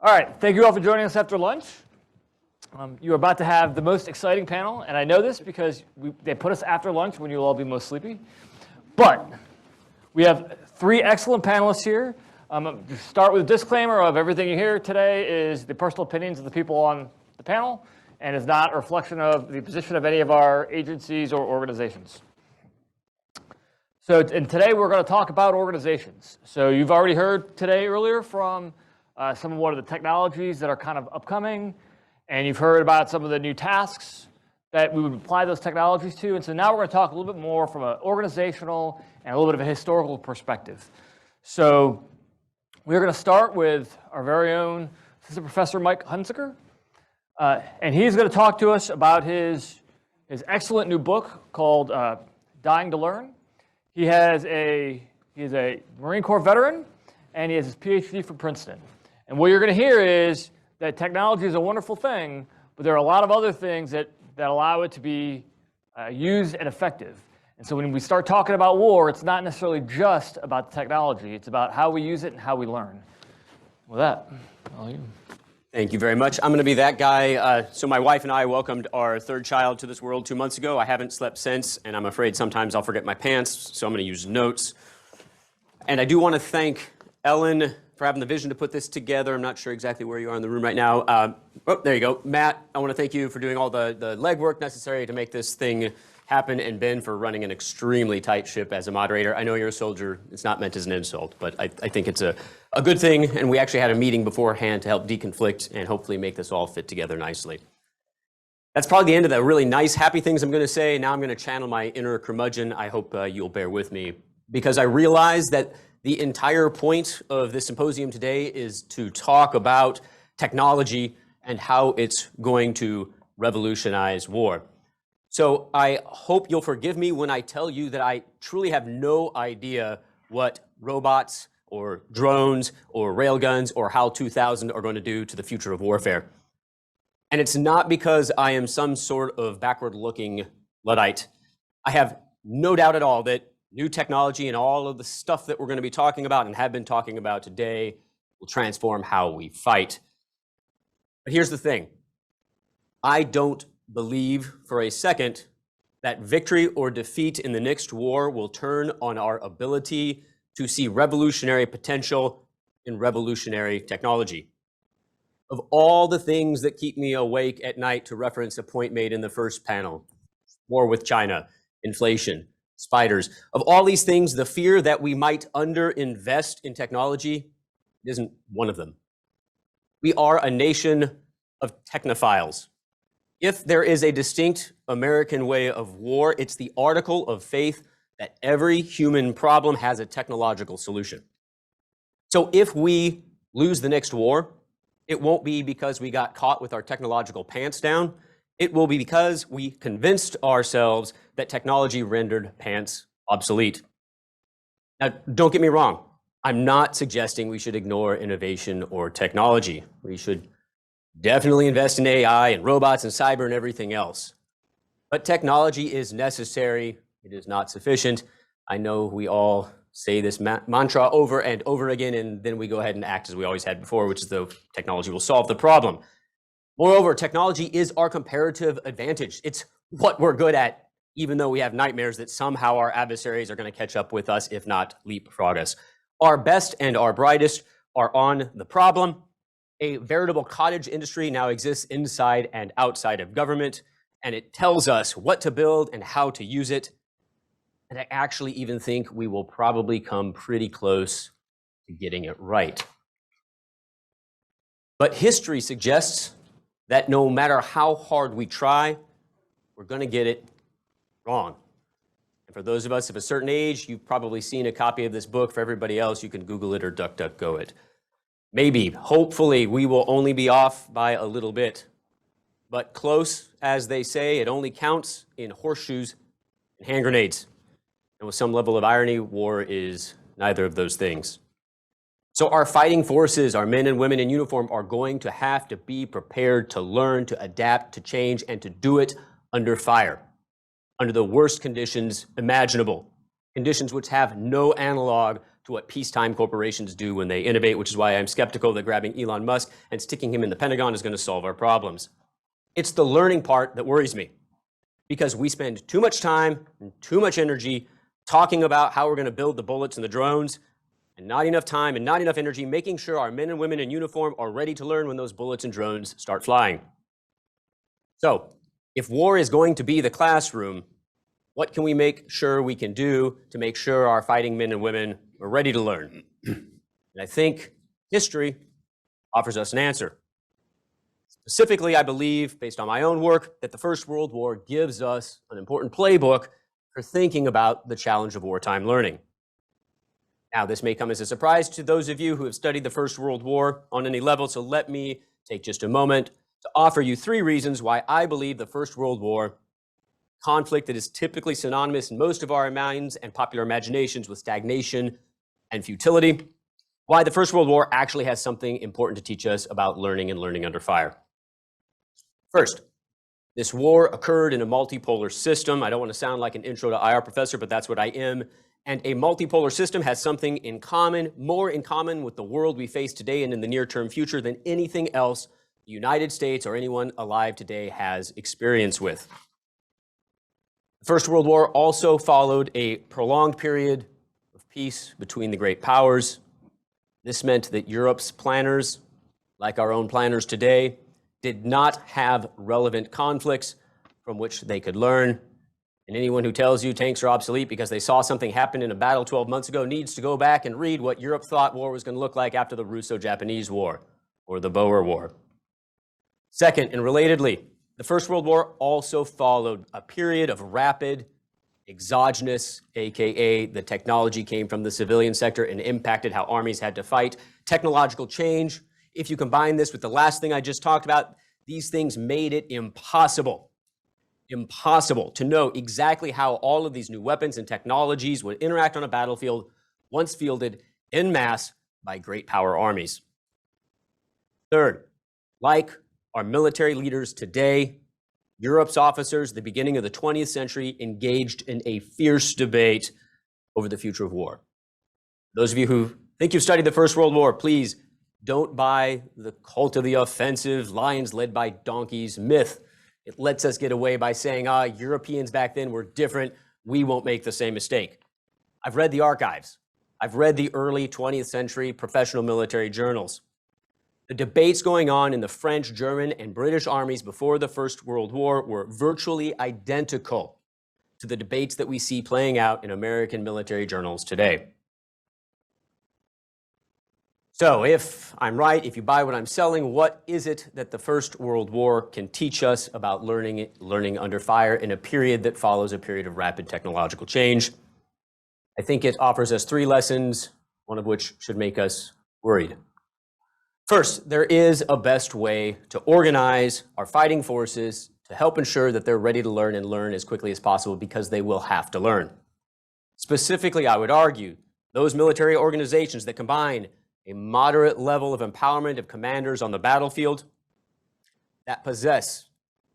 All right, thank you all for joining us after lunch. You are about to have the most exciting panel, and I know this because they put us after lunch when you'll all be most sleepy. But we have three excellent panelists here. To start with a disclaimer of everything you hear today is the personal opinions of the people on the panel and is not a reflection of the position of any of our agencies or organizations. And today we're going to talk about organizations. So you've already heard today earlier from some of what are the technologies that are kind of upcoming, and you've heard about some of the new tasks that we would apply those technologies to. And so now we're going to talk a little bit more from an organizational and a little bit of a historical perspective. So we're going to start with our very own Assistant Professor Mike Hunziker, and he's going to talk to us about his excellent new book called Dying to Learn. He's a Marine Corps veteran, and he has his PhD from Princeton. And what you're going to hear is that technology is a wonderful thing, but there are a lot of other things that allow it to be used and effective. And so when we start talking about war, it's not necessarily just about the technology. It's about how we use it and how we learn. With that, all you. Thank you very much. I'm going to be that guy. So my wife and I welcomed our third child to this world 2 months ago. I haven't slept since, and I'm afraid sometimes I'll forget my pants, so I'm going to use notes. And I do want to thank Ellen for having the vision to put this together. I'm not sure exactly where you are in the room right now. Oh, there you go. Matt, I want to thank you for doing all the legwork necessary to make this thing happen, and Ben for running an extremely tight ship as a moderator. I know you're a soldier. It's not meant as an insult, but I think it's a good thing, and we actually had a meeting beforehand to help deconflict and hopefully make this all fit together nicely. That's probably the end of the really nice, happy things I'm going to say. Now I'm going to channel my inner curmudgeon. I hope you'll bear with me, because I realize that the entire point of this symposium today is to talk about technology and how it's going to revolutionize war. So I hope you'll forgive me when I tell you that I truly have no idea what robots or drones or railguns or HAL 2000 are going to do to the future of warfare. And it's not because I am some sort of backward-looking Luddite. I have no doubt at all that new technology and all of the stuff that we're going to be talking about and have been talking about today will transform how we fight. But here's the thing. I don't believe for a second that victory or defeat in the next war will turn on our ability to see revolutionary potential in revolutionary technology. Of all the things that keep me awake at night, to reference a point made in the first panel, war with China, inflation, spiders, of all these things, the fear that we might underinvest in technology isn't one of them. We are a nation of technophiles. If there is a distinct American way of war, it's the article of faith that every human problem has a technological solution. So if we lose the next war, it won't be because we got caught with our technological pants down. It will be because we convinced ourselves that technology rendered pants obsolete. Now, don't get me wrong. I'm not suggesting we should ignore innovation or technology. We should definitely invest in AI and robots and cyber and everything else. But technology is necessary. It is not sufficient. I know we all say this mantra over and over again, and then we go ahead and act as we always had before, which is though technology will solve the problem. Moreover, technology is our comparative advantage. It's what we're good at, even though we have nightmares that somehow our adversaries are going to catch up with us, if not leapfrog us. Our best and our brightest are on the problem. A veritable cottage industry now exists inside and outside of government, and it tells us what to build and how to use it. And I actually even think we will probably come pretty close to getting it right. But history suggests that no matter how hard we try, we're going to get it wrong. And for those of us of a certain age, you've probably seen a copy of this book. For everybody else, you can Google it or DuckDuckGo it. Maybe, hopefully, we will only be off by a little bit. But close, as they say, it only counts in horseshoes and hand grenades. And with some level of irony, war is neither of those things. So our fighting forces, our men and women in uniform, are going to have to be prepared to learn, to adapt, to change, and to do it under fire, under the worst conditions imaginable. conditions which have no analog to what peacetime corporations do when they innovate, which is why I'm skeptical that grabbing Elon Musk and sticking him in the Pentagon is going to solve our problems. It's the learning part that worries me, because we spend too much time and too much energy talking about how we're going to build the bullets and the drones, and not enough time and not enough energy making sure our men and women in uniform are ready to learn when those bullets and drones start flying. So, if war is going to be the classroom, what can we make sure we can do to make sure our fighting men and women are ready to learn? And I think history offers us an answer. Specifically, I believe, based on my own work, that the First World War gives us an important playbook for thinking about the challenge of wartime learning. Now, this may come as a surprise to those of you who have studied the First World War on any level, so let me take just a moment to offer you 3 reasons why I believe the First World War, conflict that is typically synonymous in most of our minds and popular imaginations with stagnation and futility, why the First World War actually has something important to teach us about learning and learning under fire. First, this war occurred in a multipolar system. I don't want to sound like an intro to IR professor, but that's what I am. And a multipolar system has something in common, more in common with the world we face today and in the near-term future than anything else the United States or anyone alive today has experience with. The First World War also followed a prolonged period of peace between the great powers. This meant that Europe's planners, like our own planners today, did not have relevant conflicts from which they could learn. And anyone who tells you tanks are obsolete because they saw something happen in a battle 12 months ago needs to go back and read what Europe thought war was going to look like after the Russo-Japanese War or the Boer War. Second, and relatedly, the First World War also followed a period of rapid exogenous, aka the technology came from the civilian sector and impacted how armies had to fight, technological change. If you combine this with the last thing I just talked about, these things made it impossible to know exactly how all of these new weapons and technologies would interact on a battlefield once fielded en masse by great power armies. Third, like our military leaders today, Europe's officers at the beginning of the 20th century engaged in a fierce debate over the future of war. Those of you who think you've studied the First World War, please don't buy the cult of the offensive, lions led by donkeys myth. It lets us get away by saying, Europeans back then were different. We won't make the same mistake. I've read the archives. I've read the early 20th century professional military journals. The debates going on in the French, German, and British armies before the First World War were virtually identical to the debates that we see playing out in American military journals today. So if I'm right, if you buy what I'm selling, what is it that the First World War can teach us about learning under fire in a period that follows a period of rapid technological change? I think it offers us 3 lessons, one of which should make us worried. First, there is a best way to organize our fighting forces to help ensure that they're ready to learn and learn as quickly as possible, because they will have to learn. Specifically, I would argue, those military organizations that combine a moderate level of empowerment of commanders on the battlefield, that possess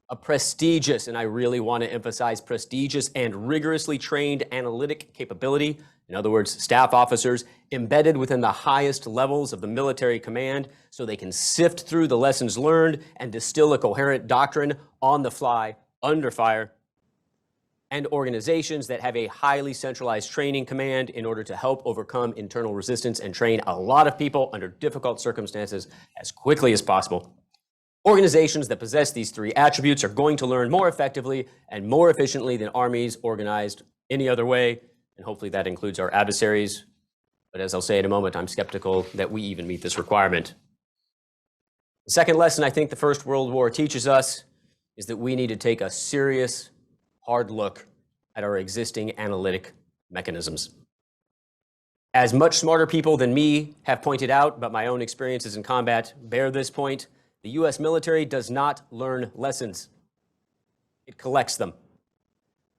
a prestigious, and I really want to emphasize prestigious and rigorously trained analytic capability, in other words, staff officers embedded within the highest levels of the military command so they can sift through the lessons learned and distill a coherent doctrine on the fly, under fire, and organizations that have a highly centralized training command in order to help overcome internal resistance and train a lot of people under difficult circumstances as quickly as possible. Organizations that possess these 3 attributes are going to learn more effectively and more efficiently than armies organized any other way, and hopefully that includes our adversaries. But as I'll say in a moment, I'm skeptical that we even meet this requirement. The second lesson I think the First World War teaches us is that we need to take a serious, hard look at our existing analytic mechanisms. As much smarter people than me have pointed out, but my own experiences in combat bear this point, the US military does not learn lessons. It collects them.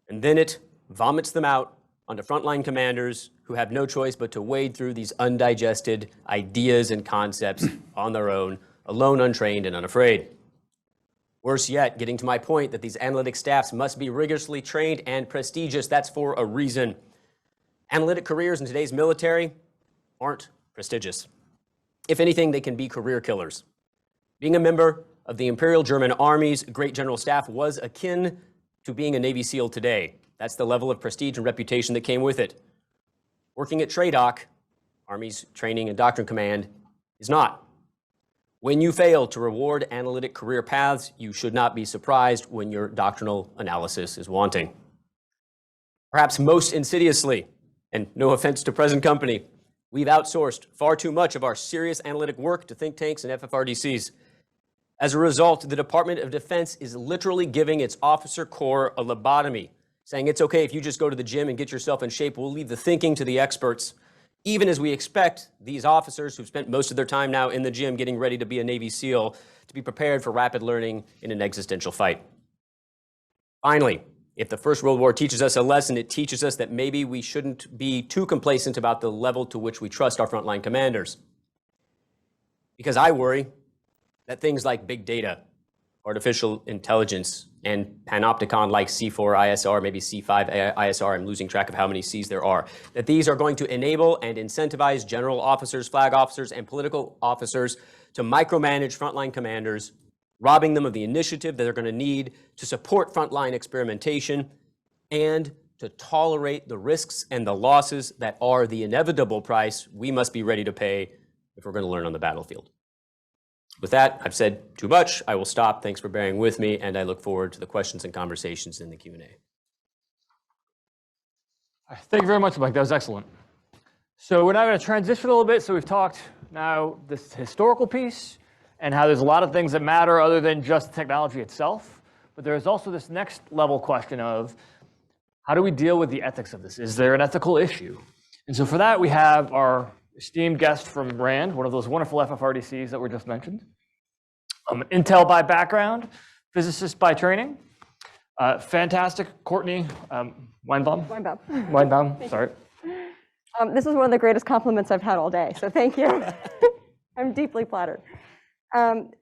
And then it vomits them out onto frontline commanders who have no choice but to wade through these undigested ideas and concepts on their own, alone, untrained, and unafraid. Worse yet, getting to my point that these analytic staffs must be rigorously trained and prestigious, that's for a reason. Analytic careers in today's military aren't prestigious. If anything, they can be career killers. Being a member of the Imperial German Army's Great General Staff was akin to being a Navy SEAL today. That's the level of prestige and reputation that came with it. Working at TRADOC, Army's Training and Doctrine Command, is not. When you fail to reward analytic career paths, you should not be surprised when your doctrinal analysis is wanting. Perhaps most insidiously, and no offense to present company, we've outsourced far too much of our serious analytic work to think tanks and FFRDCs. As a result, the Department of Defense is literally giving its officer corps a lobotomy, saying it's okay if you just go to the gym and get yourself in shape. We'll leave the thinking to the experts, even as we expect these officers who've spent most of their time now in the gym getting ready to be a Navy SEAL to be prepared for rapid learning in an existential fight. Finally, if the First World War teaches us a lesson, it teaches us that maybe we shouldn't be too complacent about the level to which we trust our frontline commanders. Because I worry that things like big data, artificial intelligence, and panopticon like C4 ISR, maybe C5 ISR, I'm losing track of how many Cs there are, that these are going to enable and incentivize general officers, flag officers, and political officers to micromanage frontline commanders, robbing them of the initiative that they're going to need to support frontline experimentation and to tolerate the risks and the losses that are the inevitable price we must be ready to pay if we're going to learn on the battlefield. With that, I've said too much. I will stop. Thanks for bearing with me, and I look forward to the questions and conversations in the Q&A. Thank you very much, Mike. That was excellent. So we're now going to transition a little bit. So we've talked now this historical piece and how there's a lot of things that matter other than just technology itself. But there's also this next level question of how do we deal with the ethics of this? Is there an ethical issue? And so for that, we have our esteemed guest from RAND, one of those wonderful FFRDCs that were just mentioned. Intel by background, physicist by training. Fantastic, Courtney Weinbaum, sorry. This is one of the greatest compliments I've had all day, so thank you. I'm deeply flattered.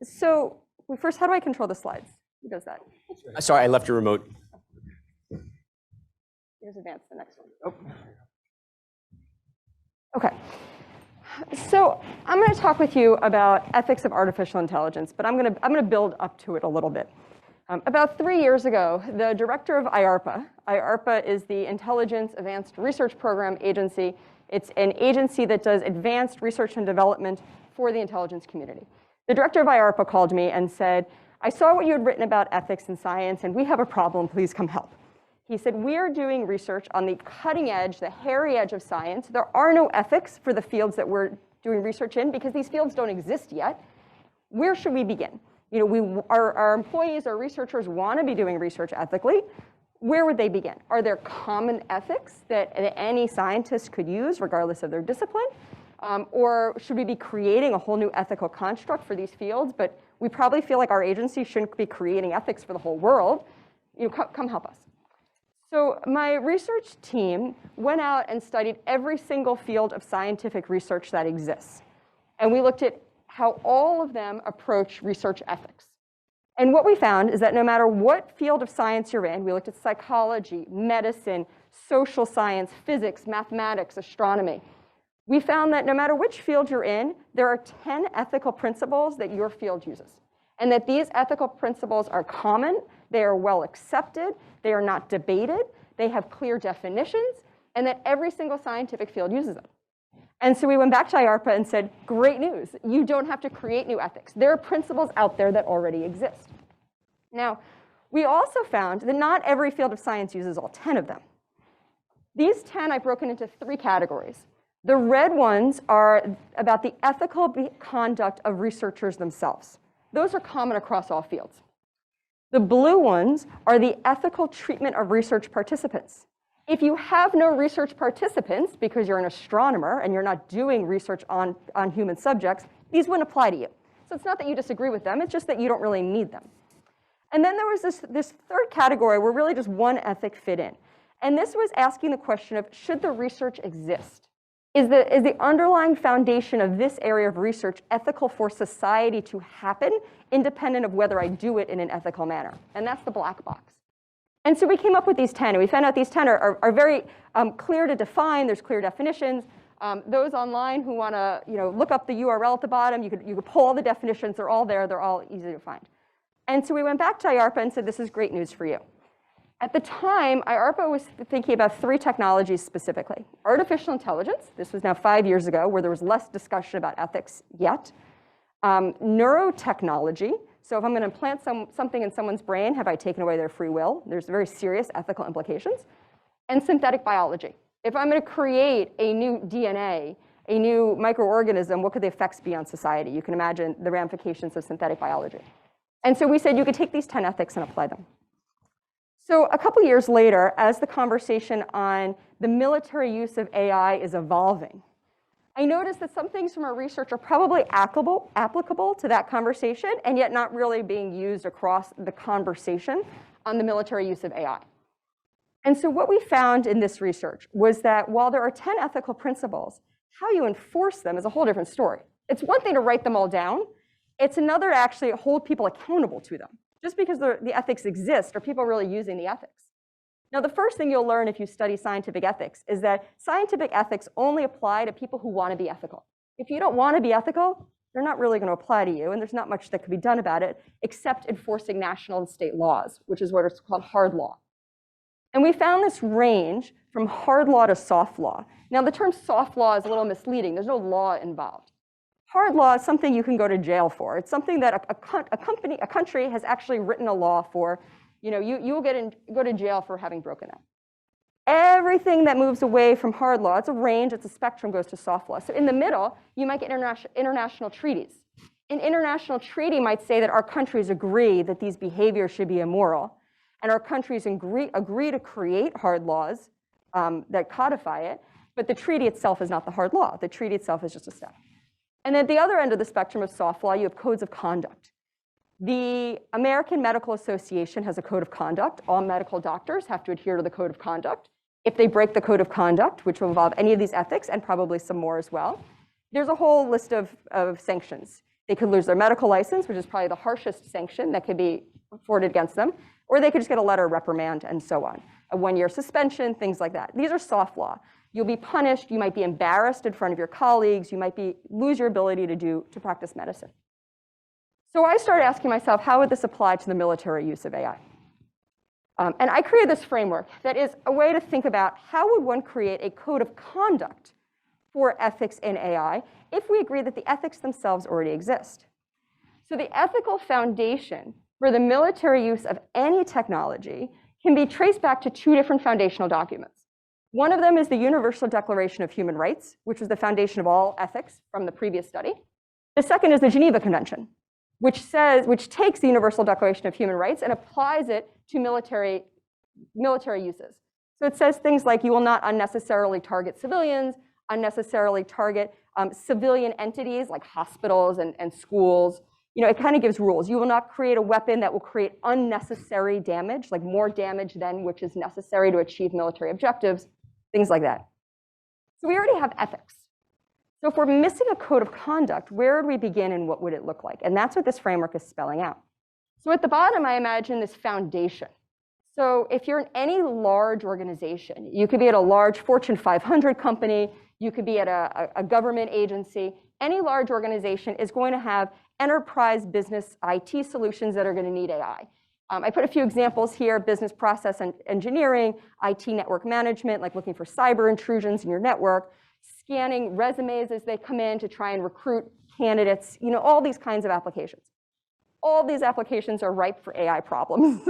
So first, how do I control the slides? Who does that? Sorry, I left your remote. Here's advance the next one. Oh. Okay. So I'm going to talk with you about ethics of artificial intelligence, but I'm going to build up to it a little bit. About 3 years ago, the director of IARPA is the Intelligence Advanced Research Program Agency. It's an agency that does advanced research and development for the intelligence community. The director of IARPA called me and said, I saw what you had written about ethics in science, and we have a problem. Please come help. He said, we are doing research on the cutting edge, the hairy edge of science. There are no ethics for the fields that we're doing research in because these fields don't exist yet. Where should we begin? You know, our employees, our researchers want to be doing research ethically. Where would they begin? Are there common ethics that any scientist could use regardless of their discipline? Or should we be creating a whole new ethical construct for these fields? But we probably feel like our agency shouldn't be creating ethics for the whole world. You know, come help us. So my research team went out and studied every single field of scientific research that exists. And we looked at how all of them approach research ethics. And what we found is that no matter what field of science you're in, we looked at psychology, medicine, social science, physics, mathematics, astronomy. We found that no matter which field you're in, there are 10 ethical principles that your field uses. And that these ethical principles are common, they are well accepted, they are not debated, they have clear definitions, and that every single scientific field uses them. And so we went back to IARPA and said, great news, you don't have to create new ethics. There are principles out there that already exist. Now, we also found that not every field of science uses all 10 of them. These 10 I've broken into 3 categories. The red ones are about the ethical conduct of researchers themselves. Those are common across all fields. The blue ones are the ethical treatment of research participants. If you have no research participants because you're an astronomer and you're not doing research on human subjects, these wouldn't apply to you. So it's not that you disagree with them, it's just that you don't really need them. And then there was this third category where really just one ethic fit in. And this was asking the question of, should the research exist? Is the underlying foundation of this area of research ethical for society to happen, independent of whether I do it in an ethical manner? And that's the black box. And so we came up with these 10, and we found out these 10 are very clear to define. There's clear definitions. Those online who want to look up the URL at the bottom, you could pull all the definitions. They're all there. They're all easy to find. And so we went back to IARPA and said, this is great news for you. At the time, IARPA was thinking about 3 technologies specifically. Artificial intelligence, this was now 5 years ago, where there was less discussion about ethics yet. Neurotechnology, so if I'm going to implant something in someone's brain, have I taken away their free will? There's very serious ethical implications. And synthetic biology. If I'm going to create a new DNA, a new microorganism, what could the effects be on society? You can imagine the ramifications of synthetic biology. And so we said you could take these 10 ethics and apply them. So a couple years later, as the conversation on the military use of AI is evolving, I noticed that some things from our research are probably applicable to that conversation, and yet not really being used across the conversation on the military use of AI. And so what we found in this research was that while there are 10 ethical principles, how you enforce them is a whole different story. It's one thing to write them all down. It's another to actually hold people accountable to them. Just because the ethics exist, are people really using the ethics? Now, the first thing you'll learn if you study scientific ethics is that scientific ethics only apply to people who want to be ethical. If you don't want to be ethical, they're not really going to apply to you, and there's not much that can be done about it except enforcing national and state laws, which is what is called hard law. And we found this range from hard law to soft law. Now, the term soft law is a little misleading. There's no law involved. Hard law is something you can go to jail for. It's something that a country has actually written a law for. You'll go to jail for having broken that. Everything that moves away from hard law, it's a range, it's a spectrum, goes to soft law. So in the middle, you might get international treaties. An international treaty might say that our countries agree that these behaviors should be immoral, and our countries agree to create hard laws that codify it, but the treaty itself is not the hard law. The treaty itself is just a step. And at the other end of the spectrum of soft law, you have codes of conduct. The American Medical Association has a code of conduct. All medical doctors have to adhere to the code of conduct. If they break the code of conduct, which will involve any of these ethics and probably some more as well, there's a whole list of sanctions. They could lose their medical license, which is probably the harshest sanction that could be afforded against them, or they could just get a letter of reprimand and so on. A 1-year suspension, things like that. These are soft law. You'll be punished. You might be embarrassed in front of your colleagues. You might lose your ability to practice medicine. So I started asking myself, how would this apply to the military use of AI? And I created this framework that is a way to think about how would one create a code of conduct for ethics in AI if we agree that the ethics themselves already exist. So the ethical foundation for the military use of any technology can be traced back to 2 different foundational documents. One of them is the Universal Declaration of Human Rights, which was the foundation of all ethics from the previous study. The second is the Geneva Convention, which takes the Universal Declaration of Human Rights and applies it to military uses. So it says things like you will not unnecessarily target civilians, unnecessarily target civilian entities like hospitals and schools. It kind of gives rules. You will not create a weapon that will create unnecessary damage, like more damage than which is necessary to achieve military objectives, things like that. So we already have ethics. So if we're missing a code of conduct, where would we begin and what would it look like? And that's what this framework is spelling out. So at the bottom, I imagine this foundation. So if you're in any large organization, you could be at a large Fortune 500 company, you could be at a government agency, any large organization is going to have enterprise business IT solutions that are going to need AI. I put a few examples here: business process and engineering, IT network management, like looking for cyber intrusions in your network, scanning resumes as they come in to try and recruit candidates, all these kinds of applications. All these applications are ripe for AI problems.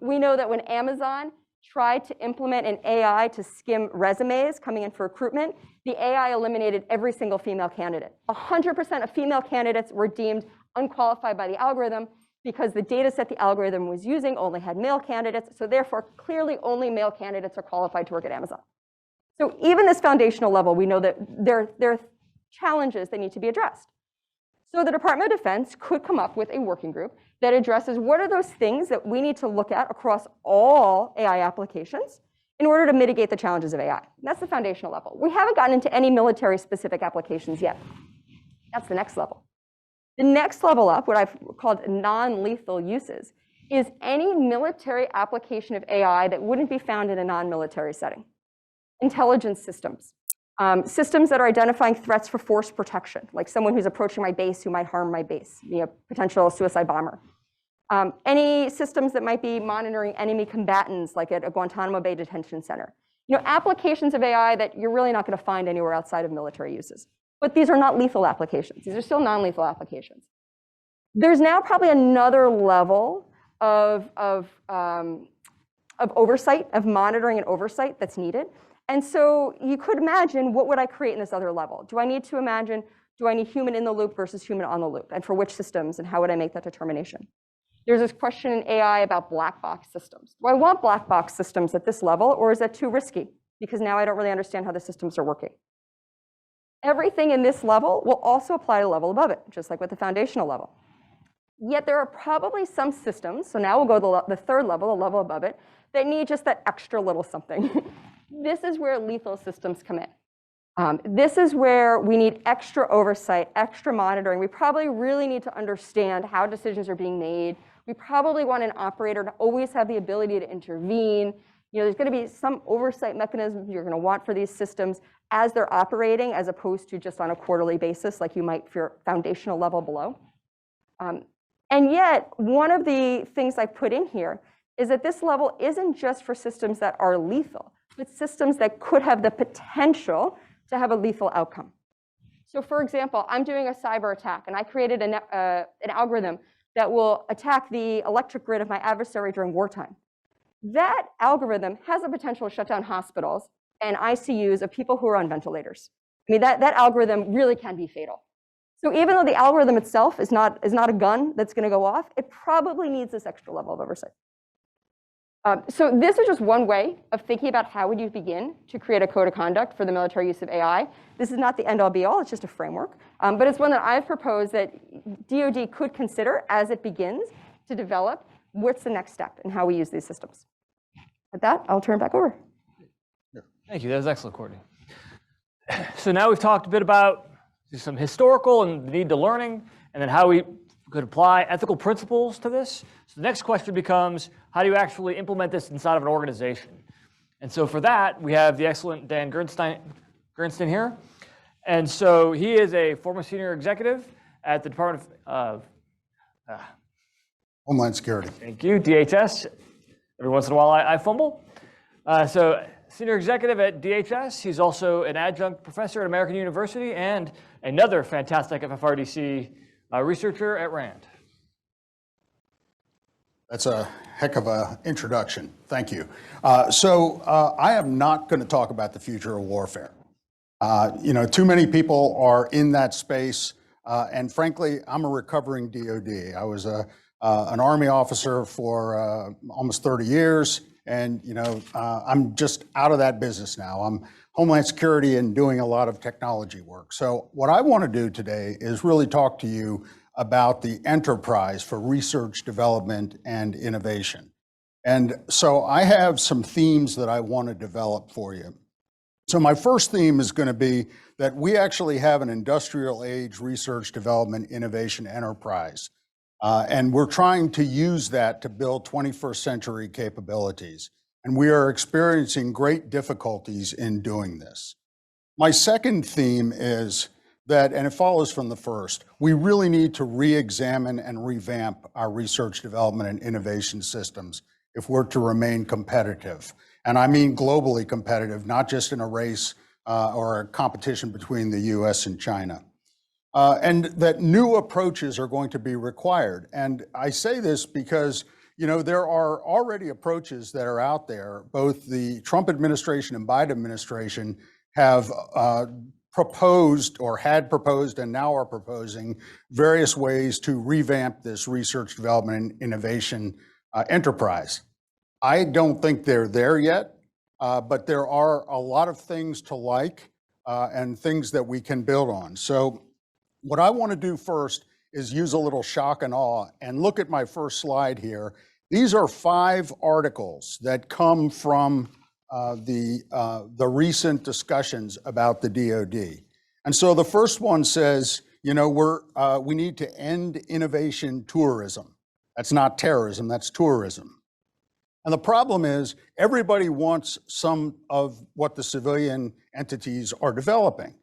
We know that when Amazon tried to implement an AI to skim resumes coming in for recruitment, the AI eliminated every single female candidate. 100% of female candidates were deemed unqualified by the algorithm because the data set the algorithm was using only had male candidates, so therefore clearly only male candidates are qualified to work at Amazon. So even this foundational level, we know that there are challenges that need to be addressed. So the Department of Defense could come up with a working group that addresses what are those things that we need to look at across all AI applications in order to mitigate the challenges of AI. And that's the foundational level. We haven't gotten into any military-specific applications yet. That's the next level. The next level up, what I've called non-lethal uses, is any military application of AI that wouldn't be found in a non-military setting. Intelligence systems. Systems that are identifying threats for force protection, like someone who's approaching my base who might harm my base, potential suicide bomber. Any systems that might be monitoring enemy combatants, like at a Guantanamo Bay detention center. Applications of AI that you're really not going to find anywhere outside of military uses. But these are not lethal applications. These are still non-lethal applications. There's now probably another level of oversight, of monitoring and oversight that's needed. And so you could imagine, what would I create in this other level? Do I need to imagine, do I need human in the loop versus human on the loop? And for which systems, and how would I make that determination? There's this question in AI about black box systems. Do I want black box systems at this level, or is that too risky? Because now I don't really understand how the systems are working. Everything in this level will also apply to the level above it, just like with the foundational level. Yet there are probably some systems, so now we'll go to the third level, the level above it, that need just that extra little something. This is where lethal systems come in. This is where we need extra oversight, extra monitoring. We probably really need to understand how decisions are being made. We probably want an operator to always have the ability to intervene. There's going to be some oversight mechanisms you're going to want for these systems as they're operating, as opposed to just on a quarterly basis, like you might for your foundational level below. And yet, one of the things I put in here is that this level isn't just for systems that are lethal, but systems that could have the potential to have a lethal outcome. So for example, I'm doing a cyber attack, and I created an algorithm that will attack the electric grid of my adversary during wartime. That algorithm has the potential to shut down hospitals and ICUs of people who are on ventilators. I mean, that algorithm really can be fatal. So even though the algorithm itself is not a gun that's going to go off, it probably needs this extra level of oversight. So this is just one way of thinking about how would you begin to create a code of conduct for the military use of AI. This is not the end-all be-all, it's just a framework. But it's one that I've proposed that DoD could consider as it begins to develop what's the next step and how we use these systems. With that, I'll turn it back over. Thank you, that was excellent, Courtney. So now we've talked a bit about some historical and the need to learning, and then how we could apply ethical principles to this. So the next question becomes, how do you actually implement this inside of an organization? And so for that, we have the excellent Dan Gernston here. And so he is a former senior executive at the Department of Homeland Security. Thank you, DHS. Every once in a while I fumble. So senior executive at DHS. He's also an adjunct professor at American University and another fantastic FFRDC researcher at RAND. That's a heck of an introduction. Thank you. I am not going to talk about the future of warfare. Too many people are in that space, and frankly, I'm a recovering DoD. I was an Army officer for almost 30 years, and I'm just out of that business now. I'm Homeland Security and doing a lot of technology work. So what I want to do today is really talk to you about the enterprise for research, development, and innovation. And so I have some themes that I want to develop for you. So my first theme is going to be that we actually have an industrial age research, development, innovation enterprise. And we're trying to use that to build 21st century capabilities. And we are experiencing great difficulties in doing this. My second theme is that, and it follows from the first, we really need to re-examine and revamp our research, development, and innovation systems if we're to remain competitive. And I mean globally competitive, not just in a race or a competition between the US and China. And that new approaches are going to be required. And I say this because there are already approaches that are out there. Both the Trump administration and Biden administration have proposed or had proposed and now are proposing various ways to revamp this research, development, and innovation enterprise. I don't think they're there yet, but there are a lot of things to like and things that we can build on. So what I want to do first is use a little shock and awe and look at my first slide here. These are 5 articles that come from the recent discussions about the DoD. And so the first one says, we need to end innovation tourism. That's not terrorism, that's tourism. And the problem is everybody wants some of what the civilian entities are developing,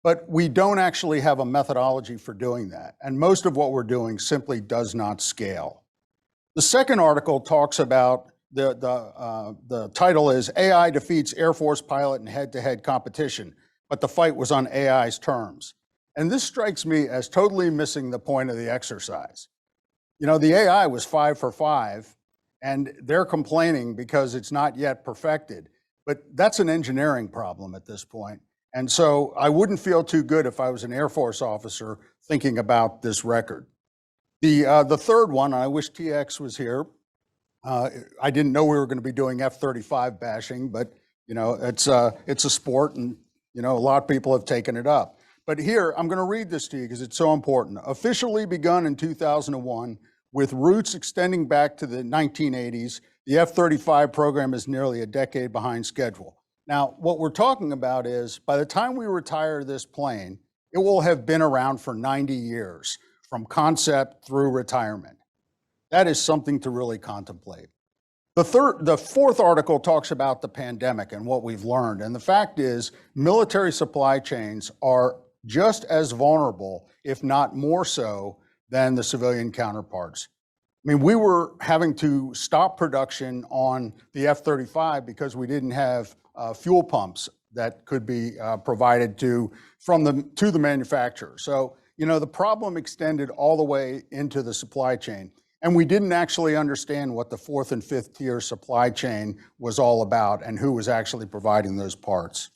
but we don't actually have a methodology for doing that. And most of what we're doing simply does not scale. The second article talks about the title is AI defeats Air Force pilot in head-to-head competition, but the fight was on AI's terms. And this strikes me as totally missing the point of the exercise. You know, the AI was 5 for 5, and they're complaining because it's not yet perfected. But that's an engineering problem at this point. And so I wouldn't feel too good if I was an Air Force officer thinking about this record. The third one, I wish TX was here. I didn't know we were going to be doing F-35 bashing, but you know, it's a sport, and you know, a lot of people have taken it up. But here, I'm going to read this to you because it's so important. Officially begun in 2001, with roots extending back to the 1980s, the F-35 program is nearly a decade behind schedule. Now, what we're talking about is, by the time we retire this plane, it will have been around for 90 years, from concept through retirement. That is something to really contemplate. The fourth article talks about the pandemic and what we've learned. And the fact is, military supply chains are just as vulnerable, if not more so, than the civilian counterparts. I mean, we were having to stop production on the F-35 because we didn't have fuel pumps that could be provided to the manufacturer. So, you know, the problem extended all the way into the supply chain. And we didn't actually understand what the fourth and fifth tier supply chain was all about and who was actually providing those parts.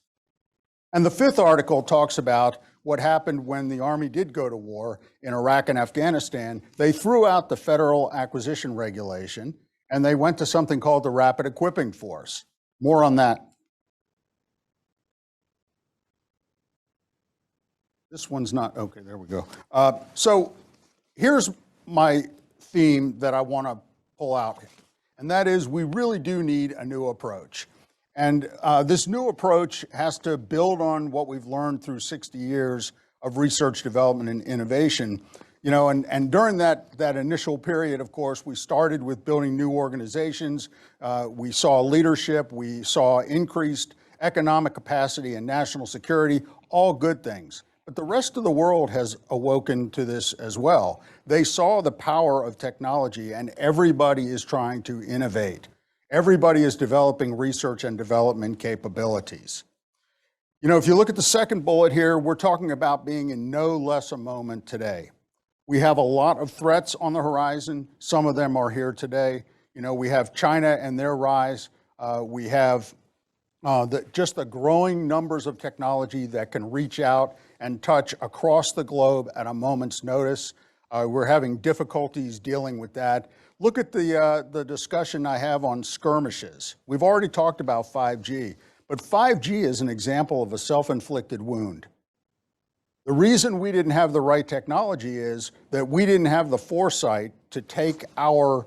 And the fifth article talks about what happened when the Army did go to war in Iraq and Afghanistan. They threw out the Federal Acquisition Regulation, and they went to something called the Rapid Equipping Force. More on that. This one's not, okay, there we go. So here's my theme that I want to pull out, and that is we really do need a new approach. And this new approach has to build on what we've learned through 60 years of research, development, and innovation. You know, and during that initial period, of course, we started with building new organizations. We saw leadership. We saw increased economic capacity and national security, all good things. But the rest of the world has awoken to this as well. They saw the power of technology, and everybody is trying to innovate. Everybody is developing research and development capabilities. You know, if you look at the second bullet here, we're talking about being in no less a moment today. We have a lot of threats on the horizon. Some of them are here today. You know, we have China and their rise. We have just the growing numbers of technology that can reach out and touch across the globe at a moment's notice. We're having difficulties dealing with that. Look at the discussion I have on skirmishes. We've already talked about 5G, but 5G is an example of a self-inflicted wound. The reason we didn't have the right technology is that we didn't have the foresight to take our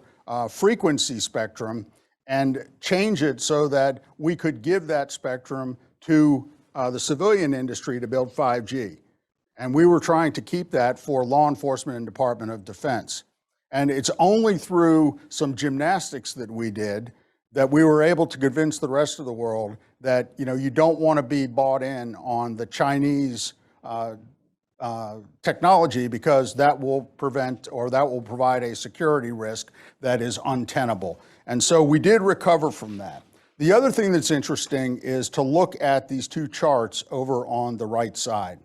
frequency spectrum and change it so that we could give that spectrum to the civilian industry to build 5G. And we were trying to keep that for law enforcement and Department of Defense. And it's only through some gymnastics that we did that we were able to convince the rest of the world that, you know, you don't want to be bought in on the Chinese technology, because that will prevent, or that will provide a security risk that is untenable. And so we did recover from that. The other thing that's interesting is to look at these two charts over on the right side.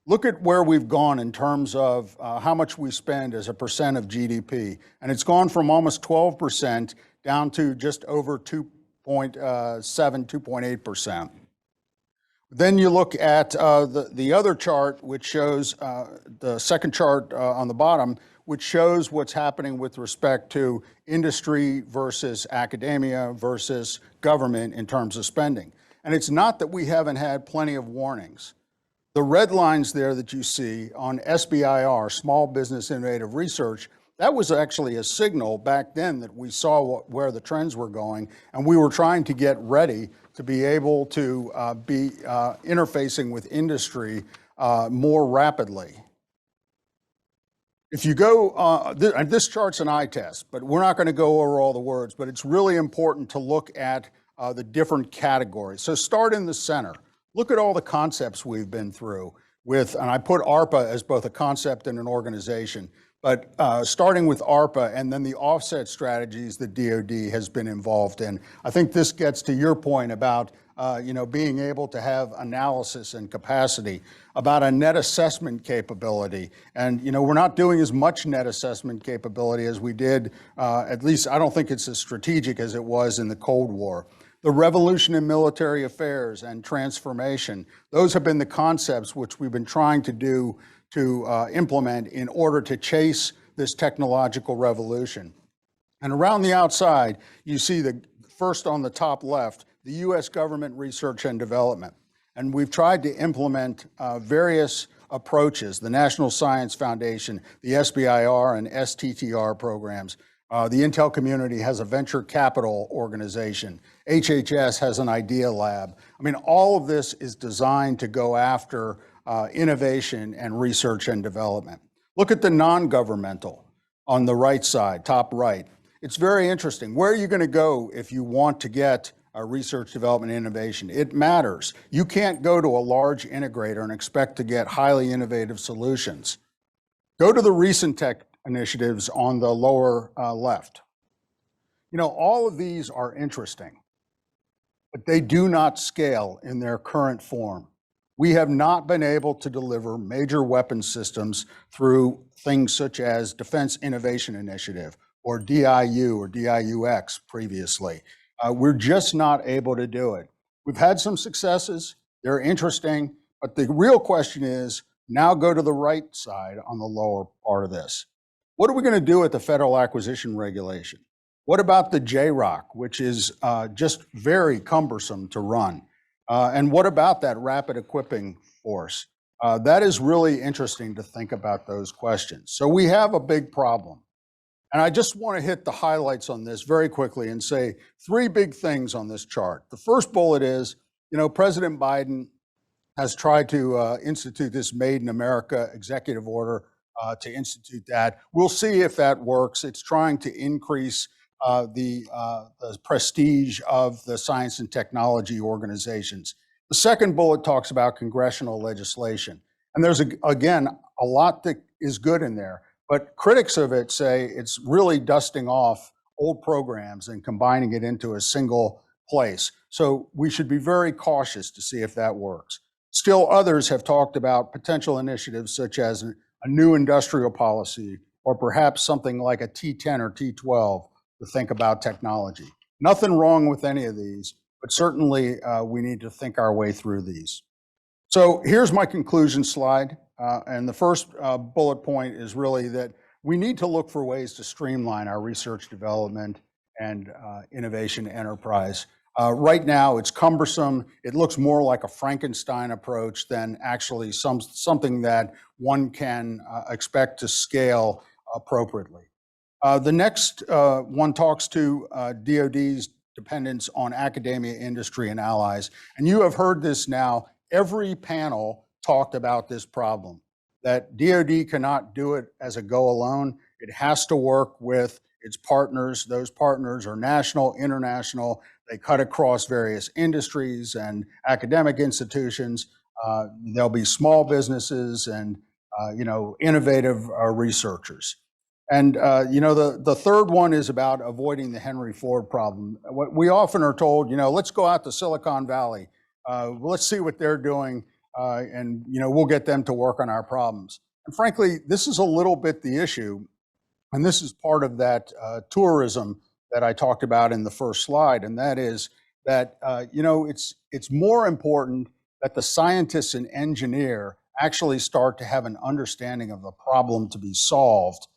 Look at where we've gone in terms of how much we spend as a percent of GDP. And it's gone from almost 12% down to just over 2.7, 2.8%. Then you look at the other chart, which shows the second chart on the bottom, which shows what's happening with respect to industry versus academia versus government in terms of spending. And it's not that we haven't had plenty of warnings. The red lines there that you see on SBIR, Small Business Innovative Research, that was actually a signal back then that we saw where the trends were going, and we were trying to get ready to be able to be interfacing with industry more rapidly. If you go, and this chart's an eye test, but we're not going to go over all the words, but it's really important to look at the different categories. So start in the center. Look at all the concepts we've been through with, and I put ARPA as both a concept and an organization, but starting with ARPA and then the offset strategies that DoD has been involved in. I think this gets to your point about being able to have analysis and capacity, about a net assessment capability. And we're not doing as much net assessment capability as we did, at least I don't think it's as strategic as it was in the Cold War. The revolution in military affairs and transformation, those have been the concepts which we've been trying to do to implement in order to chase this technological revolution. And around the outside, you see the first on the top left, the U.S. government research and development. And we've tried to implement various approaches, the National Science Foundation, the SBIR and STTR programs. The Intel community has a venture capital organization. HHS has an idea lab. I mean, all of this is designed to go after innovation and research and development. Look at the non-governmental on the right side, top right. It's very interesting. Where are you going to go if you want to get research, development, innovation? It matters. You can't go to a large integrator and expect to get highly innovative solutions. Go to the recent tech initiatives on the lower left. All of these are interesting, but they do not scale in their current form. We have not been able to deliver major weapon systems through things such as Defense Innovation Initiative or DIU or DIUX previously. We're just not able to do it. We've had some successes, they're interesting, but the real question is, now go to the right side on the lower part of this. What are we going to do with the Federal Acquisition Regulation? What about the JROC, which is just very cumbersome to run? And what about that rapid equipping force? That is really interesting to think about those questions. So we have a big problem. And I just want to hit the highlights on this very quickly and say three big things on this chart. The first bullet is, President Biden has tried to institute this Made in America executive order to institute that. We'll see if that works. It's trying to increase the prestige of the science and technology organizations. The second bullet talks about congressional legislation. And there's, again, a lot that is good in there. But critics of it say it's really dusting off old programs and combining it into a single place. So we should be very cautious to see if that works. Still, others have talked about potential initiatives such as a new industrial policy, or perhaps something like a T10 or T12 to think about technology. Nothing wrong with any of these, but certainly we need to think our way through these. So here's my conclusion slide. And the first bullet point is really that we need to look for ways to streamline our research, development, and innovation enterprise. Right now, it's cumbersome. It looks more like a Frankenstein approach than actually something that one can expect to scale appropriately. The next one talks to DoD's dependence on academia, industry, and allies. And you have heard this now. Every panel talked about this problem, that DoD cannot do it as a go alone. It has to work with its partners. Those partners are national, international. They cut across various industries and academic institutions. There'll be small businesses and innovative researchers. And the third one is about avoiding the Henry Ford problem. What we often are told, let's go out to Silicon Valley. Let's see what they're doing. And we'll get them to work on our problems. And frankly, this is a little bit the issue, and this is part of that tourism that I talked about in the first slide, and that is that it's more important that the scientists and engineer actually start to have an understanding of the problem to be solved,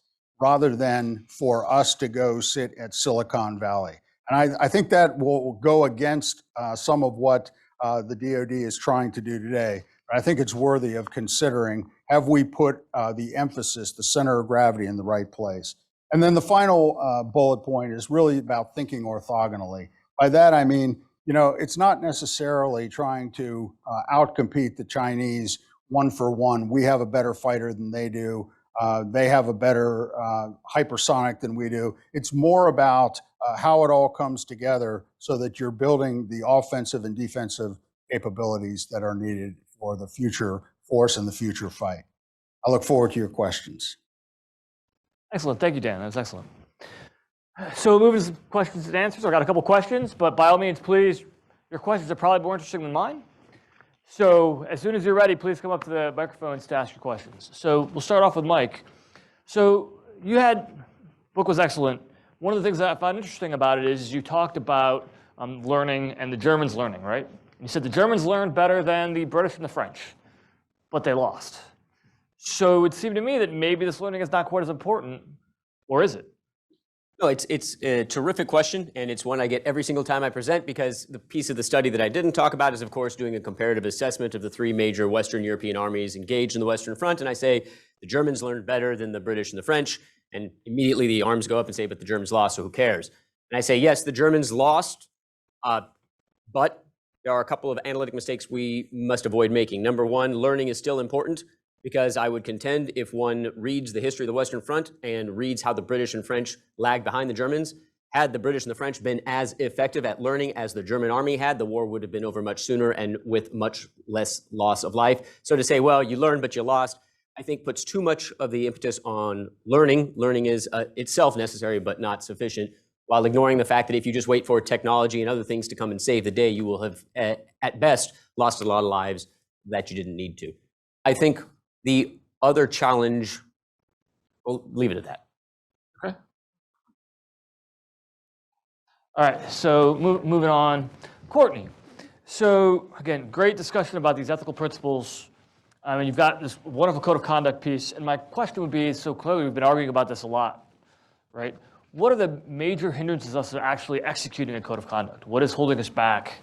rather than for us to go sit at Silicon Valley. And I think that will go against some of what the DoD is trying to do today. I think it's worthy of considering, have we put the emphasis, the center of gravity in the right place? And then the final bullet point is really about thinking orthogonally. By that I mean, it's not necessarily trying to outcompete the Chinese one for one. We have a better fighter than they do. They have a better hypersonic than we do. It's more about how it all comes together so that you're building the offensive and defensive capabilities that are needed for the future force and the future fight. I look forward to your questions. Excellent. Thank you, Dan. That was excellent. So moving to questions and answers. I've got a couple questions, but by all means, please, your questions are probably more interesting than mine. So as soon as you're ready, please come up to the microphones to ask your questions. So we'll start off with Mike. So book was excellent. One of the things that I found interesting about it is you talked about learning and the Germans learning, right? You said the Germans learned better than the British and the French, but they lost. So it would seem to me that maybe this learning is not quite as important, or is it? No, it's a terrific question, and it's one I get every single time I present, because the piece of the study that I didn't talk about is, of course, doing a comparative assessment of the three major Western European armies engaged in the Western Front, and I say the Germans learned better than the British and the French, and immediately the arms go up and say, but the Germans lost, so who cares? And I say, yes, the Germans lost, but there are a couple of analytic mistakes we must avoid making. Number one, learning is still important, because I would contend if one reads the history of the Western Front and reads how the British and French lagged behind the Germans, had the British and the French been as effective at learning as the German army had, the war would have been over much sooner and with much less loss of life. So to say, well, you learned, but you lost, I think puts too much of the impetus on learning. Learning is itself necessary, but not sufficient, while ignoring the fact that if you just wait for technology and other things to come and save the day, you will have, at best, lost a lot of lives that you didn't need to. I think the other challenge, we'll leave it at that. Okay. All right, so moving on. Courtney, so again, great discussion about these ethical principles. I mean, you've got this wonderful code of conduct piece, and my question would be, so clearly we've been arguing about this a lot, right? What are the major hindrances us actually executing a code of conduct? What is holding us back?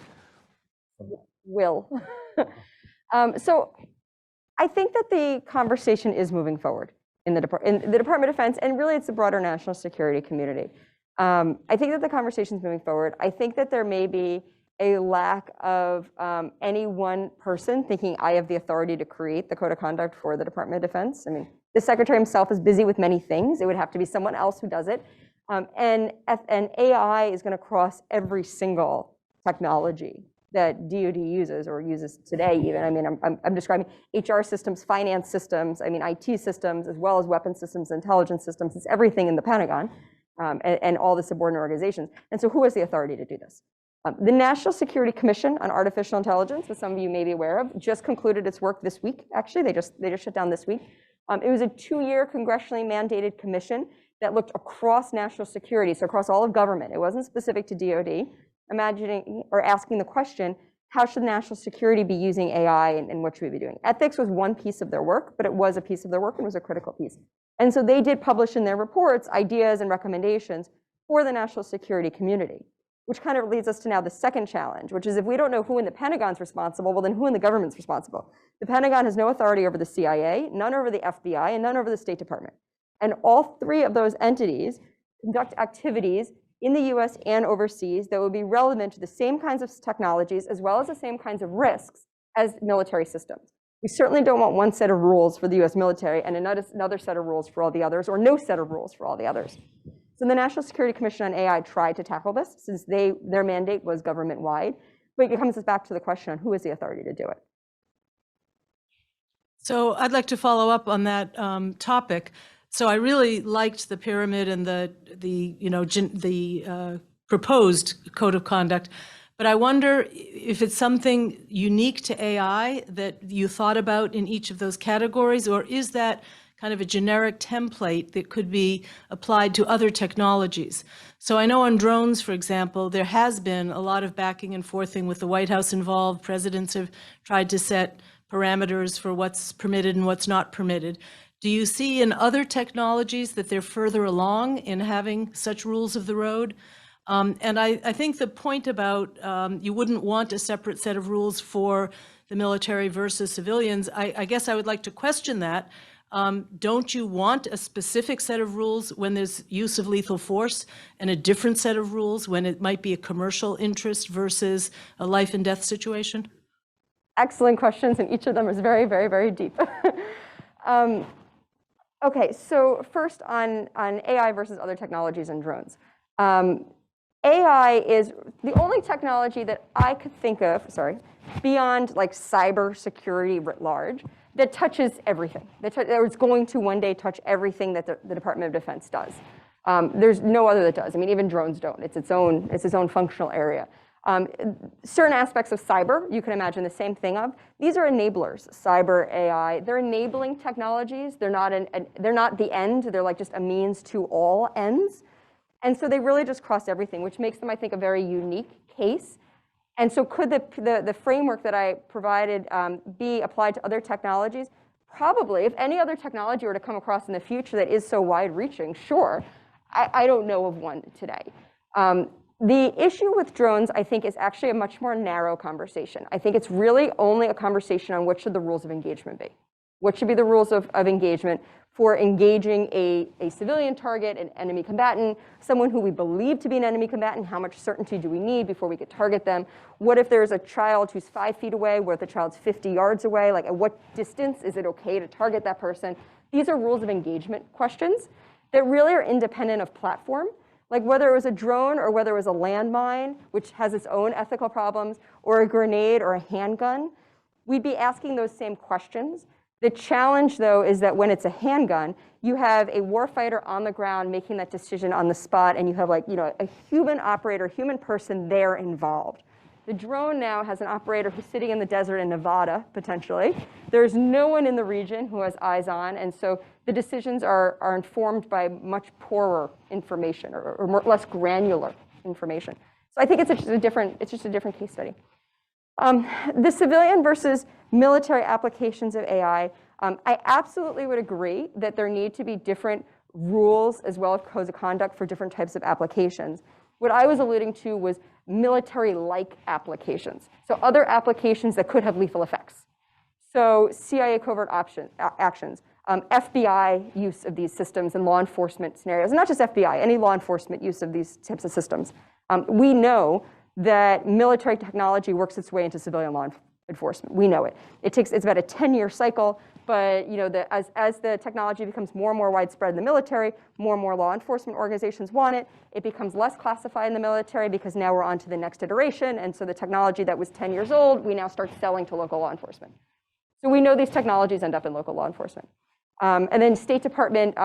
Will. So I think that the conversation is moving forward in the Department of Defense, and really it's the broader national security community. I think that the conversation is moving forward. I think that there may be a lack of any one person thinking I have the authority to create the code of conduct for the Department of Defense. I mean, the secretary himself is busy with many things. It would have to be someone else who does it. And AI is going to cross every single technology that DoD uses or uses today even. I mean, I'm describing HR systems, finance systems, I mean, IT systems, as well as weapon systems, intelligence systems. It's everything in the Pentagon and all the subordinate organizations. And so who has the authority to do this? The National Security Commission on Artificial Intelligence, as some of you may be aware of, just concluded its work this week. Actually, they just shut down this week. It was a 2-year congressionally mandated commission that looked across national security, so across all of government. It wasn't specific to DoD. Imagining or asking the question, how should national security be using AI and what should we be doing? Ethics was one piece of their work, but it was a piece of their work and was a critical piece. And so they did publish in their reports ideas and recommendations for the national security community, which kind of leads us to now the second challenge, which is if we don't know who in the Pentagon's responsible, well then who in the government's responsible? The Pentagon has no authority over the CIA, none over the FBI, and none over the State Department. And all three of those entities conduct activities in the US and overseas that would be relevant to the same kinds of technologies as well as the same kinds of risks as military systems. We certainly don't want one set of rules for the US military and another set of rules for all the others, or no set of rules for all the others. So the National Security Commission on AI tried to tackle this since their mandate was government-wide, but it comes back to the question on who has the authority to do it. So I'd like to follow up on that topic. So I really liked the pyramid and the proposed code of conduct, but I wonder if it's something unique to AI that you thought about in each of those categories, or is that kind of a generic template that could be applied to other technologies? So I know on drones, for example, there has been a lot of backing and forthing with the White House involved. Presidents have tried to set parameters for what's permitted and what's not permitted. Do you see in other technologies that they're further along in having such rules of the road? And I think the point about you wouldn't want a separate set of rules for the military versus civilians, I guess I would like to question that. Don't you want a specific set of rules when there's use of lethal force and a different set of rules when it might be a commercial interest versus a life and death situation? Excellent questions, and each of them is very, very, very deep. Okay, so first on AI versus other technologies and drones. AI is the only technology that I could think of, beyond like cyber security writ large, that touches everything. That it's going to one day touch everything that the Department of Defense does. There's no other that does. I mean, even drones don't. It's its own functional area. Certain aspects of cyber, you can imagine the same thing of. These are enablers, cyber, AI. They're enabling technologies. They're not the end. They're like just a means to all ends. And so they really just cross everything, which makes them, I think, a very unique case. And so could the framework that I provided be applied to other technologies? Probably. If any other technology were to come across in the future that is so wide-reaching, sure. I don't know of one today. The issue with drones, I think, is actually a much more narrow conversation. I think it's really only a conversation on what should the rules of engagement be. What should be the rules of engagement for engaging a civilian target, an enemy combatant, someone who we believe to be an enemy combatant? How much certainty do we need before we could target them? What if there's a child who's 5 feet away, what if the child's 50 yards away? Like, at what distance is it okay to target that person? These are rules of engagement questions that really are independent of platform. Like whether it was a drone or whether it was a landmine, which has its own ethical problems, or a grenade or a handgun, we'd be asking those same questions. The challenge, though, is that when it's a handgun, you have a warfighter on the ground making that decision on the spot, and you have like, a human operator, human person there involved. The drone now has an operator who's sitting in the desert in Nevada, potentially. There's no one in the region who has eyes on, and so the decisions are informed by much poorer information or less granular information. So I think it's just a different case study. The civilian versus military applications of AI, I absolutely would agree that there need to be different rules as well as codes of conduct for different types of applications. What I was alluding to was military-like applications, so other applications that could have lethal effects. So CIA covert actions, FBI use of these systems in law enforcement scenarios, and not just FBI, any law enforcement use of these types of systems. We know that military technology works its way into civilian law enforcement. We know it. It's about a 10-year cycle, but as the technology becomes more and more widespread in the military, more and more law enforcement organizations want it. It becomes less classified in the military because now we're on to the next iteration, and so the technology that was 10 years old, we now start selling to local law enforcement. So we know these technologies end up in local law enforcement. And then State Department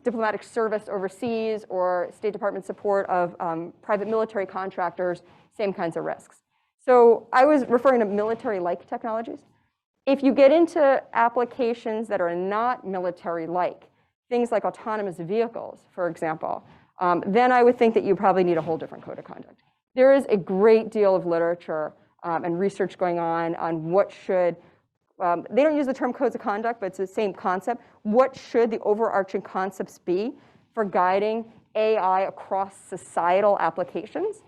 diplomatic service overseas or State Department support of private military contractors, same kinds of risks. So I was referring to military-like technologies. If you get into applications that are not military-like, things like autonomous vehicles, for example, then I would think that you probably need a whole different code of conduct. There is a great deal of literature and research going on what should, they don't use the term codes of conduct, but it's the same concept. What should the overarching concepts be for guiding AI across societal applications?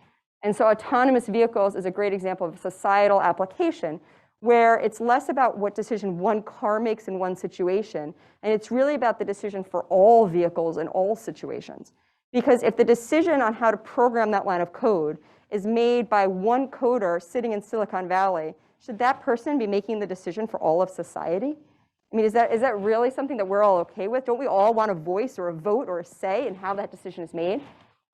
And so autonomous vehicles is a great example of a societal application where it's less about what decision one car makes in one situation, and it's really about the decision for all vehicles in all situations. Because if the decision on how to program that line of code is made by one coder sitting in Silicon Valley, should that person be making the decision for all of society? I mean, is that really something that we're all okay with? Don't we all want a voice or a vote or a say in how that decision is made?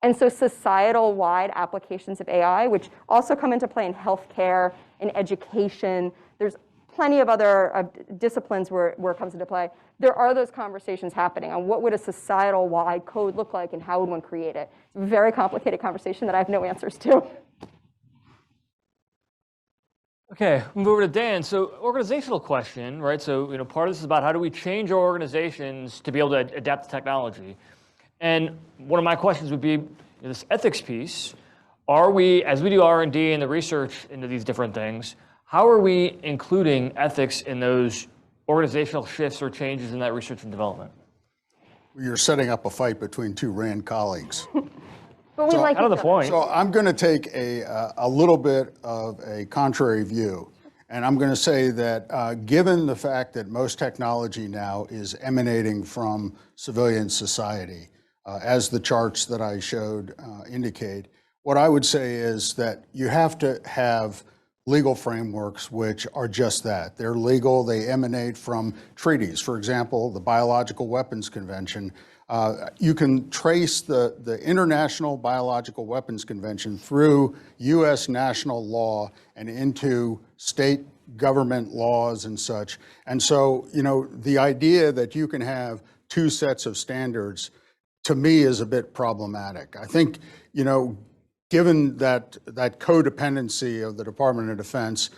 And so societal-wide applications of AI, which also come into play in healthcare, in education, there's plenty of other disciplines where it comes into play. There are those conversations happening on what would a societal-wide code look like and how would one create it. It's a very complicated conversation that I have no answers to. Okay, move over to Dan. So organizational question, right? So part of this is about how do we change our organizations to be able to adapt to technology. And one of my questions would be this ethics piece. Are we, as we do R&D and the research into these different things, how are we including ethics in those organizational shifts or changes in that research and development? You're setting up a fight between two RAND colleagues. But we like kind of the point. So I'm going to take a little bit of a contrary view. And I'm going to say that given the fact that most technology now is emanating from civilian society, as the charts that I showed indicate, what I would say is that you have to have legal frameworks which are just that. They're legal, they emanate from treaties. For example, the Biological Weapons Convention. You can trace the International Biological Weapons Convention through US national law and into state government laws and such. And so, you know, the idea that you can have two sets of standards, to me, is a bit problematic. I think, you know, given that codependency of the Department of Defense,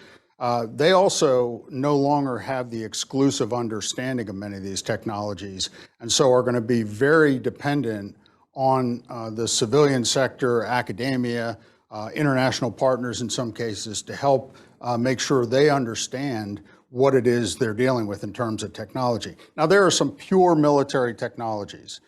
they also no longer have the exclusive understanding of many of these technologies, and so are going to be very dependent on the civilian sector, academia, international partners in some cases, to help make sure they understand what it is they're dealing with in terms of technology. Now, there are some pure military technologies,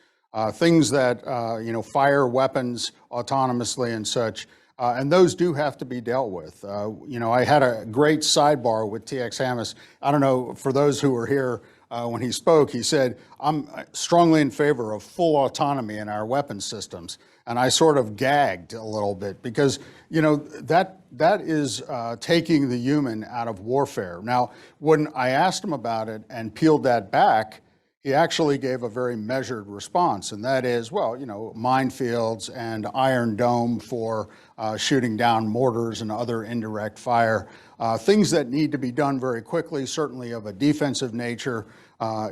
things that you know, fire weapons autonomously and such, and those do have to be dealt with. You know, I had a great sidebar with TX Hammes. I don't know, for those who were here when he spoke, he said, I'm strongly in favor of full autonomy in our weapons systems. And I sort of gagged a little bit because, you know, that is taking the human out of warfare. Now, when I asked him about it and peeled that back, he actually gave a very measured response, and that is, well, you know, minefields and Iron Dome for shooting down mortars and other indirect fire, things that need to be done very quickly, certainly of a defensive nature,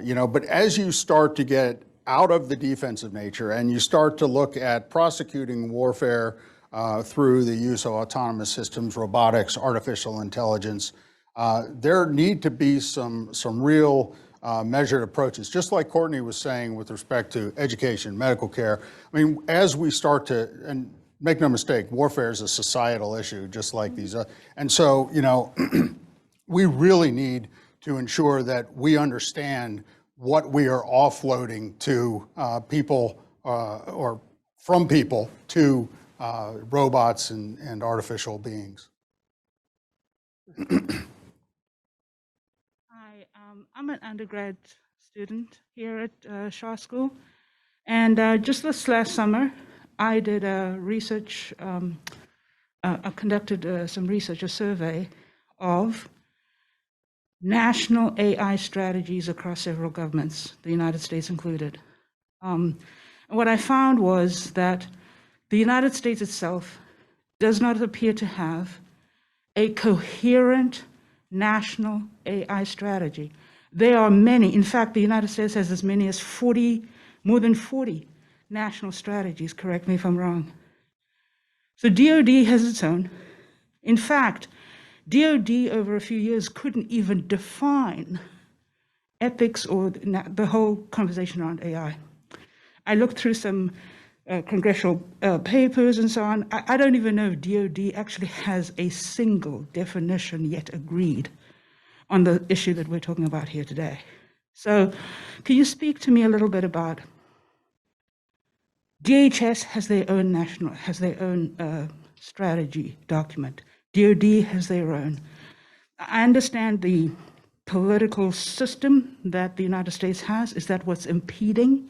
you know, but as you start to get out of the defensive nature and you start to look at prosecuting warfare through the use of autonomous systems, robotics, artificial intelligence, there need to be some real measured approaches, just like Courtney was saying with respect to education, medical care. I mean, as we start to, and make no mistake, warfare is a societal issue, just like these. And so, you know, we really need to ensure that we understand what we are offloading to people or from people to robots and artificial beings. Hi, I'm an undergrad student here at Shaw School, and just this last summer, I did a research, I conducted some research, a survey of national AI strategies across several governments, the United States included. And what I found was that the United States itself does not appear to have a coherent national AI strategy. There are many, in fact, the United States has as many as 40, more than 40 national strategies, correct me if I'm wrong. So DOD has its own. In fact, DOD over a few years couldn't even define ethics or the whole conversation around AI. I looked through some congressional papers and so on. I don't even know if DOD actually has a single definition yet agreed on the issue that we're talking about here today. So can you speak to me a little bit about DHS has their own strategy document. DOD has their own. I understand the political system that the United States has. Is that what's impeding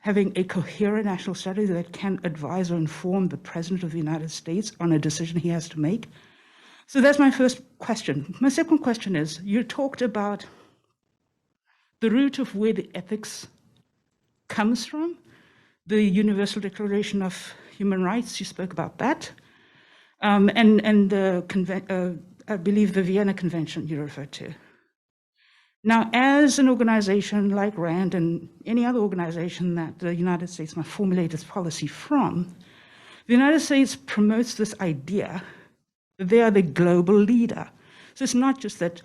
having a coherent national strategy that can advise or inform the President of the United States on a decision he has to make? So that's my first question. My second question is, you talked about the root of where the ethics comes from, the Universal Declaration of Human Rights, you spoke about that, and the I believe the Vienna Convention you referred to. Now, as an organization like RAND and any other organization that the United States might formulate its policy from, the United States promotes this idea that they are the global leader. So it's not just that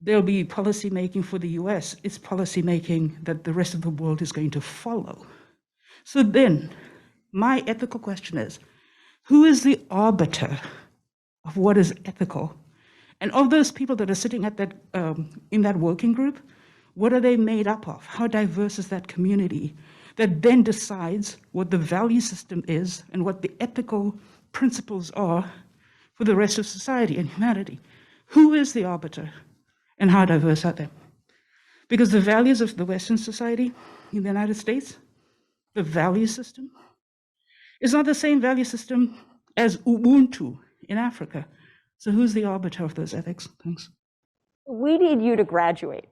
there'll be policy making for the US, it's policy making that the rest of the world is going to follow. So then, my ethical question is, who is the arbiter of what is ethical? And of those people that are sitting at that, in that working group, what are they made up of? How diverse is that community that then decides what the value system is and what the ethical principles are for the rest of society and humanity? Who is the arbiter and how diverse are they? Because the values of the Western society in the United States, the value system, is not the same value system as Ubuntu in Africa So who's the arbiter of those ethics? Thanks. We need you to graduate.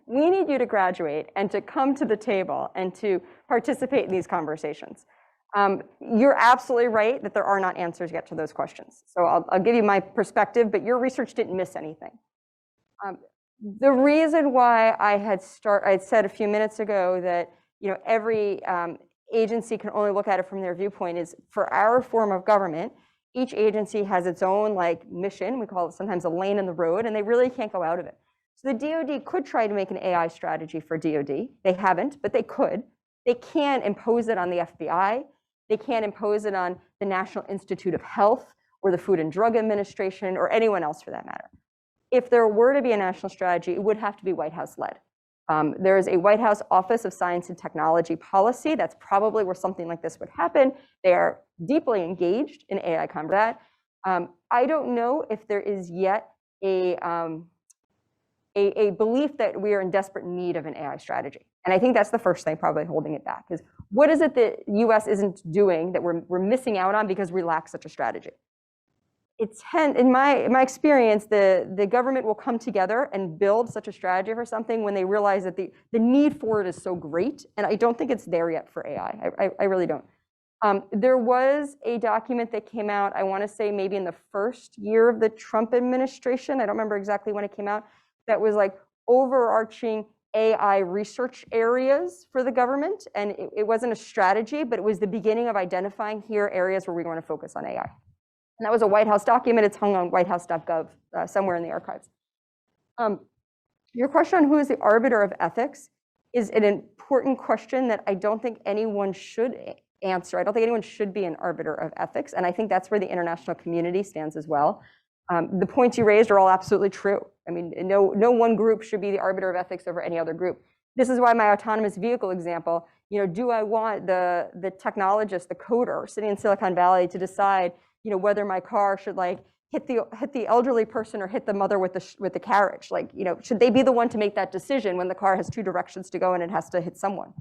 We need you to graduate and to come to the table and to participate in these conversations. You're absolutely right that there are not answers yet to those questions. So I'll give you my perspective, but your research didn't miss anything. The reason why I had said a few minutes ago that every agency can only look at it from their viewpoint is for our form of government, each agency has its own mission. We call it sometimes a lane in the road, and they really can't go out of it. So the DoD could try to make an AI strategy for DoD. They haven't, but they could. They can't impose it on the FBI. They can't impose it on the National Institute of Health or the Food and Drug Administration or anyone else for that matter. If there were to be a national strategy, it would have to be White House led. There is a White House Office of Science and Technology Policy. That's probably where something like this would happen. They are deeply engaged in AI combat. I don't know if there is yet a belief that we are in desperate need of an AI strategy. And I think that's the first thing probably holding it back is what is it that the US isn't doing that we're missing out on because we lack such a strategy? In my experience, the government will come together and build such a strategy for something when they realize that the need for it is so great. And I don't think it's there yet for AI. I really don't. There was a document that came out, I want to say maybe in the first year of the Trump administration. I don't remember exactly when it came out. That was overarching AI research areas for the government. And it wasn't a strategy, but it was the beginning of identifying here areas where we want to focus on AI. And that was a White House document. It's hung on whitehouse.gov somewhere in the archives. Your question on who is the arbiter of ethics is an important question that I don't think anyone should answer. I don't think anyone should be an arbiter of ethics. And I think that's where the international community stands as well. The points you raised are all absolutely true. I mean, no one group should be the arbiter of ethics over any other group. This is why my autonomous vehicle example, do I want the technologist, the coder sitting in Silicon Valley to decide whether my car should hit the elderly person or hit the mother with the carriage? Should they be the one to make that decision when the car has two directions to go and it has to hit someone?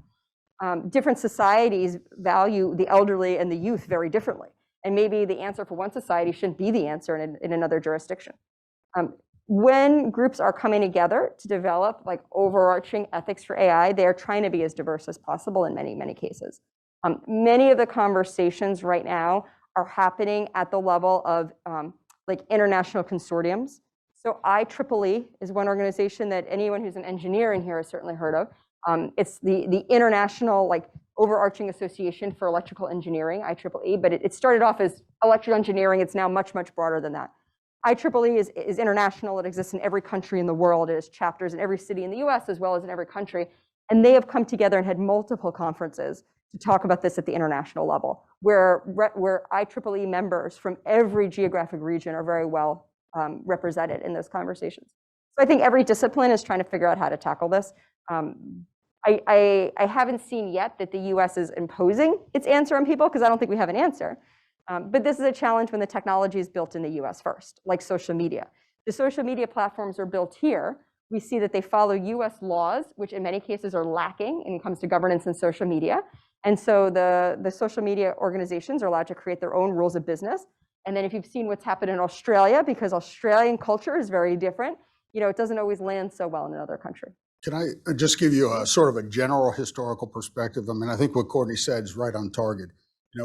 Different societies value the elderly and the youth very differently. And maybe the answer for one society shouldn't be the answer in another jurisdiction. When groups are coming together to develop overarching ethics for AI, they are trying to be as diverse as possible in many, many cases. Many of the conversations right now are happening at the level of international consortiums. So IEEE is one organization that anyone who's an engineer in here has certainly heard of. It's the international overarching association for electrical engineering, IEEE, but it started off as electrical engineering. It's now much, much broader than that. IEEE is international. It exists in every country in the world. It has chapters in every city in the US as well as in every country. And they have come together and had multiple conferences to talk about this at the international level, where IEEE members from every geographic region are very well represented in those conversations. So I think every discipline is trying to figure out how to tackle this. I haven't seen yet that the US is imposing its answer on people because I don't think we have an answer. But this is a challenge when the technology is built in the US first, like social media. The social media platforms are built here. We see that they follow US laws, which in many cases are lacking when it comes to governance and social media. And so the social media organizations are allowed to create their own rules of business. And then if you've seen what's happened in Australia, because Australian culture is very different, it doesn't always land so well in another country. Can I just give you a sort of a general historical perspective? I mean, I think what Courtney said is right on target.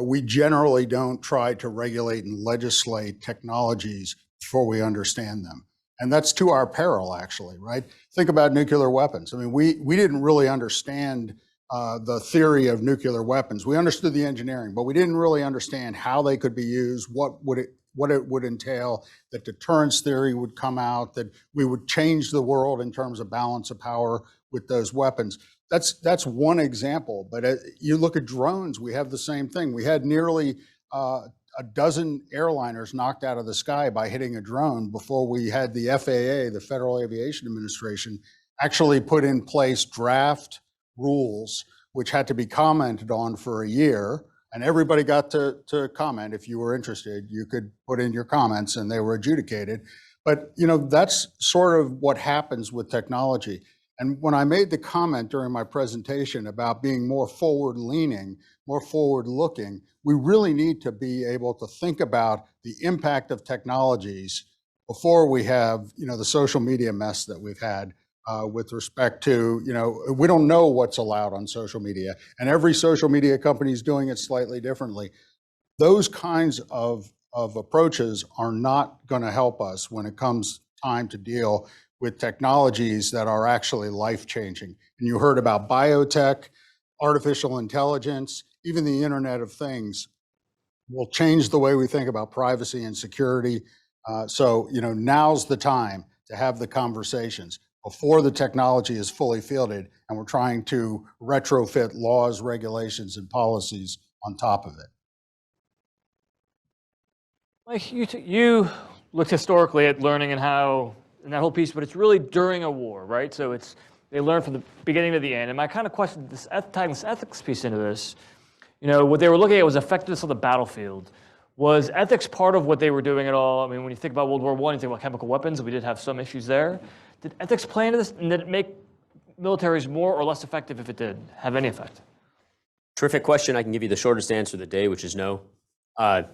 We generally don't try to regulate and legislate technologies before we understand them. And that's to our peril, actually, right? Think about nuclear weapons. I mean, we didn't really understand the theory of nuclear weapons. We understood the engineering, but we didn't really understand how they could be used, what it would entail, that deterrence theory would come out, that we would change the world in terms of balance of power with those weapons. That's one example, but you look at drones, we have the same thing. We had nearly a dozen airliners knocked out of the sky by hitting a drone before we had the FAA, the Federal Aviation Administration, actually put in place draft rules, which had to be commented on for a year. And everybody got to comment. If you were interested, you could put in your comments and they were adjudicated. But that's sort of what happens with technology. And when I made the comment during my presentation about being more forward-leaning, more forward-looking, we really need to be able to think about the impact of technologies before we have, the social media mess that we've had with respect to, we don't know what's allowed on social media, and every social media company is doing it slightly differently. Those kinds of approaches are not going to help us when it comes time to deal with technologies that are actually life-changing. And you heard about biotech, artificial intelligence, even the Internet of Things will change the way we think about privacy and security. So, now's the time to have the conversations before the technology is fully fielded and we're trying to retrofit laws, regulations, and policies on top of it. Mike, you looked historically at learning and how, in that whole piece, but it's really during a war, right? So they learn from the beginning to the end. And my kind of question, tying this ethics piece into this, what they were looking at was effectiveness on the battlefield. Was ethics part of what they were doing at all? I mean, when you think about World War I, you think about chemical weapons, we did have some issues there. Did ethics play into this, and did it make militaries more or less effective if it did have any effect? Terrific question. I can give you the shortest answer of the day, which is no. I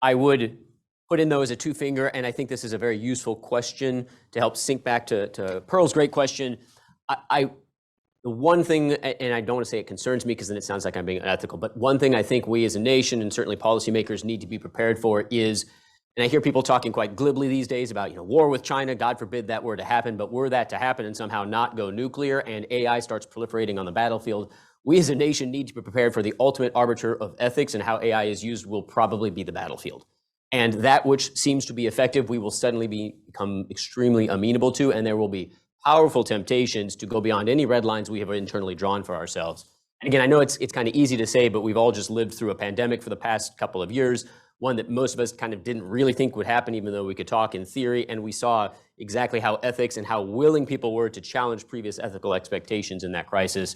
would put in though as a two-finger, and I think this is a very useful question to help sync back to Pearl's great question. The one thing, and I don't want to say it concerns me because then it sounds like I'm being unethical, but one thing I think we as a nation and certainly policymakers need to be prepared for is, and I hear people talking quite glibly these days about, war with China, God forbid that were to happen, but were that to happen and somehow not go nuclear and AI starts proliferating on the battlefield, we as a nation need to be prepared for the ultimate arbiter of ethics, and how AI is used will probably be the battlefield. And that which seems to be effective, we will suddenly become extremely amenable to, and there will be powerful temptations to go beyond any red lines we have internally drawn for ourselves. And again, I know it's kind of easy to say, but we've all just lived through a pandemic for the past couple of years, one that most of us kind of didn't really think would happen, even though we could talk in theory, and we saw exactly how ethics and how willing people were to challenge previous ethical expectations in that crisis.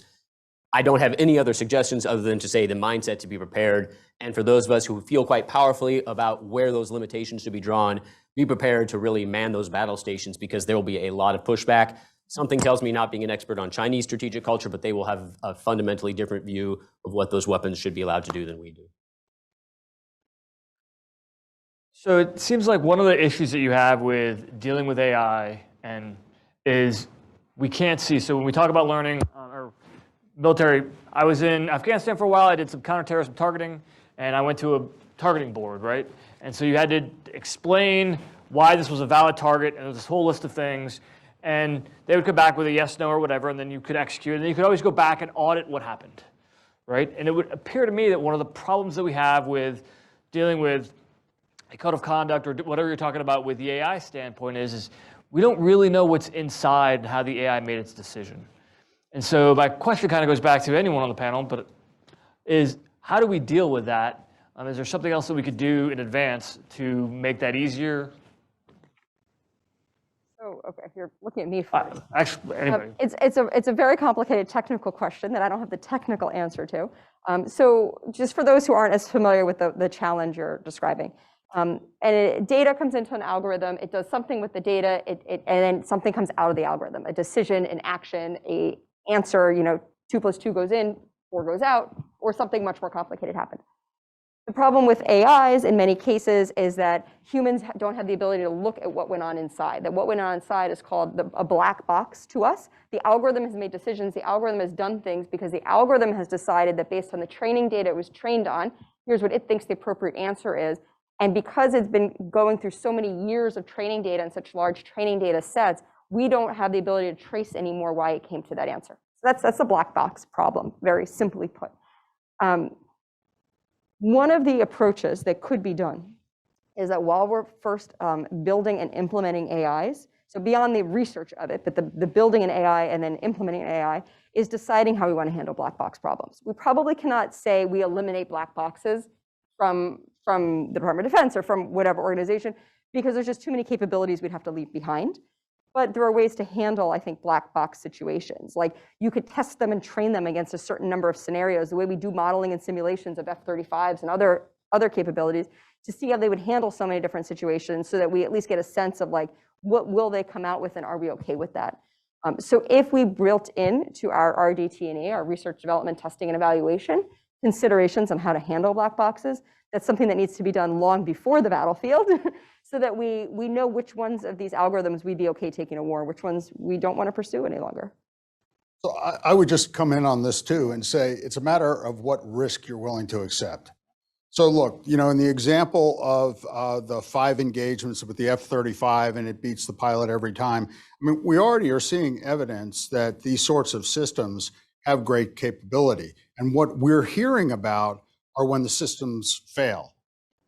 I don't have any other suggestions other than to say the mindset to be prepared. And for those of us who feel quite powerfully about where those limitations should be drawn, be prepared to really man those battle stations, because there will be a lot of pushback. Something tells me, not being an expert on Chinese strategic culture, but they will have a fundamentally different view of what those weapons should be allowed to do than we do. So it seems like one of the issues that you have with dealing with AI is we can't see. So when we talk about learning or military, I was in Afghanistan for a while. I did some counterterrorism targeting, and I went to a targeting board, right? And so you had to explain why this was a valid target, and there was this whole list of things. And they would come back with a yes, no, or whatever, and then you could execute. And then you could always go back and audit what happened, right? And it would appear to me that one of the problems that we have with dealing with a code of conduct or whatever you're talking about with the AI standpoint is we don't really know what's inside how the AI made its decision. And so my question kind of goes back to anyone on the panel, but is how do we deal with that? Is there something else that we could do in advance to make that easier? So, okay, if you're looking at me first. Actually, anyway. It's a very complicated technical question that I don't have the technical answer to. So just for those who aren't as familiar with the challenge you're describing, data comes into an algorithm, it does something with the data, and then something comes out of the algorithm, a decision, an action, a answer, 2 + 2 goes in, 4 goes out, or something much more complicated happens. The problem with AIs in many cases is that humans don't have the ability to look at what went on inside. That what went on inside is called a black box to us. The algorithm has made decisions. The algorithm has done things because the algorithm has decided that based on the training data it was trained on, here's what it thinks the appropriate answer is. And because it's been going through so many years of training data and such large training data sets, we don't have the ability to trace anymore why it came to that answer. So that's a black box problem, very simply put. One of the approaches that could be done is that while we're first building and implementing AIs, so beyond the research of it, but the building an AI and then implementing an AI is deciding how we want to handle black box problems. We probably cannot say we eliminate black boxes from the Department of Defense or from whatever organization, because there's just too many capabilities we'd have to leave behind. But there are ways to handle, I think, black box situations. Like you could test them and train them against a certain number of scenarios, the way we do modeling and simulations of F-35s and other capabilities, to see how they would handle so many different situations so that we at least get a sense of like, what will they come out with and are we okay with that? So if we built into our RDT&E, our research, development, testing, and evaluation, considerations on how to handle black boxes, that's something that needs to be done long before the battlefield so that we know which ones of these algorithms we'd be okay taking to war, which ones we don't want to pursue any longer. So I would just come in on this too and say it's a matter of what risk you're willing to accept. So look, in the example of the 5 engagements with the F-35 and it beats the pilot every time, I mean, we already are seeing evidence that these sorts of systems have great capability. And what we're hearing about are when the systems fail.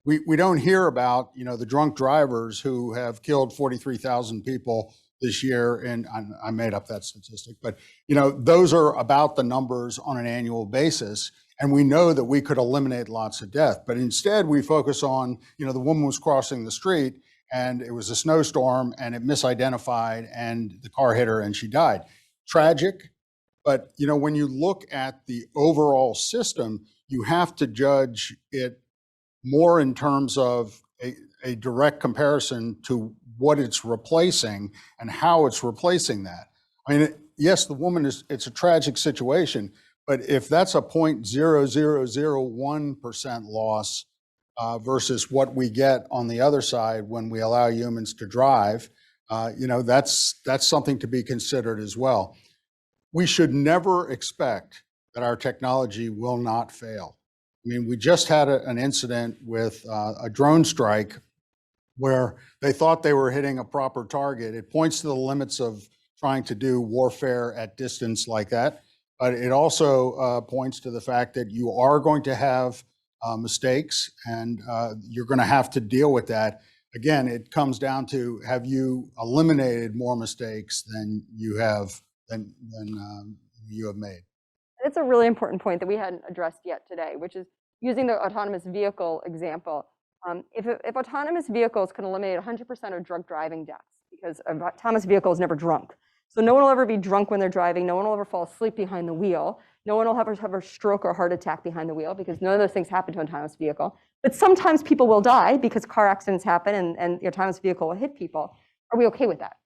We don't hear about, the drunk drivers who have killed 43,000 people this year, and I made up that statistic, but those are about the numbers on an annual basis, and we know that we could eliminate lots of death. But instead, we focus on, the woman was crossing the street, and it was a snowstorm, and it misidentified, and the car hit her, and she died. Tragic, but when you look at the overall system, you have to judge it more in terms of a direct comparison to what it's replacing and how it's replacing that. I mean, yes, the woman it's a tragic situation, but if that's a 0.0001% loss versus what we get on the other side when we allow humans to drive, that's something to be considered as well. We should never expect that our technology will not fail. I mean, we just had an incident with a drone strike where they thought they were hitting a proper target. It points to the limits of trying to do warfare at distance like that, but it also points to the fact that you are going to have mistakes and you're going to have to deal with that. Again, it comes down to, have you eliminated more mistakes than you have made? It's a really important point that we hadn't addressed yet today, which is using the autonomous vehicle example. If autonomous vehicles can eliminate 100% of drunk driving deaths, because an autonomous vehicle is never drunk. So no one will ever be drunk when they're driving. No one will ever fall asleep behind the wheel. No one will ever have a stroke or heart attack behind the wheel, because none of those things happen to an autonomous vehicle. But sometimes people will die because car accidents happen and the autonomous vehicle will hit people. Are we okay with that?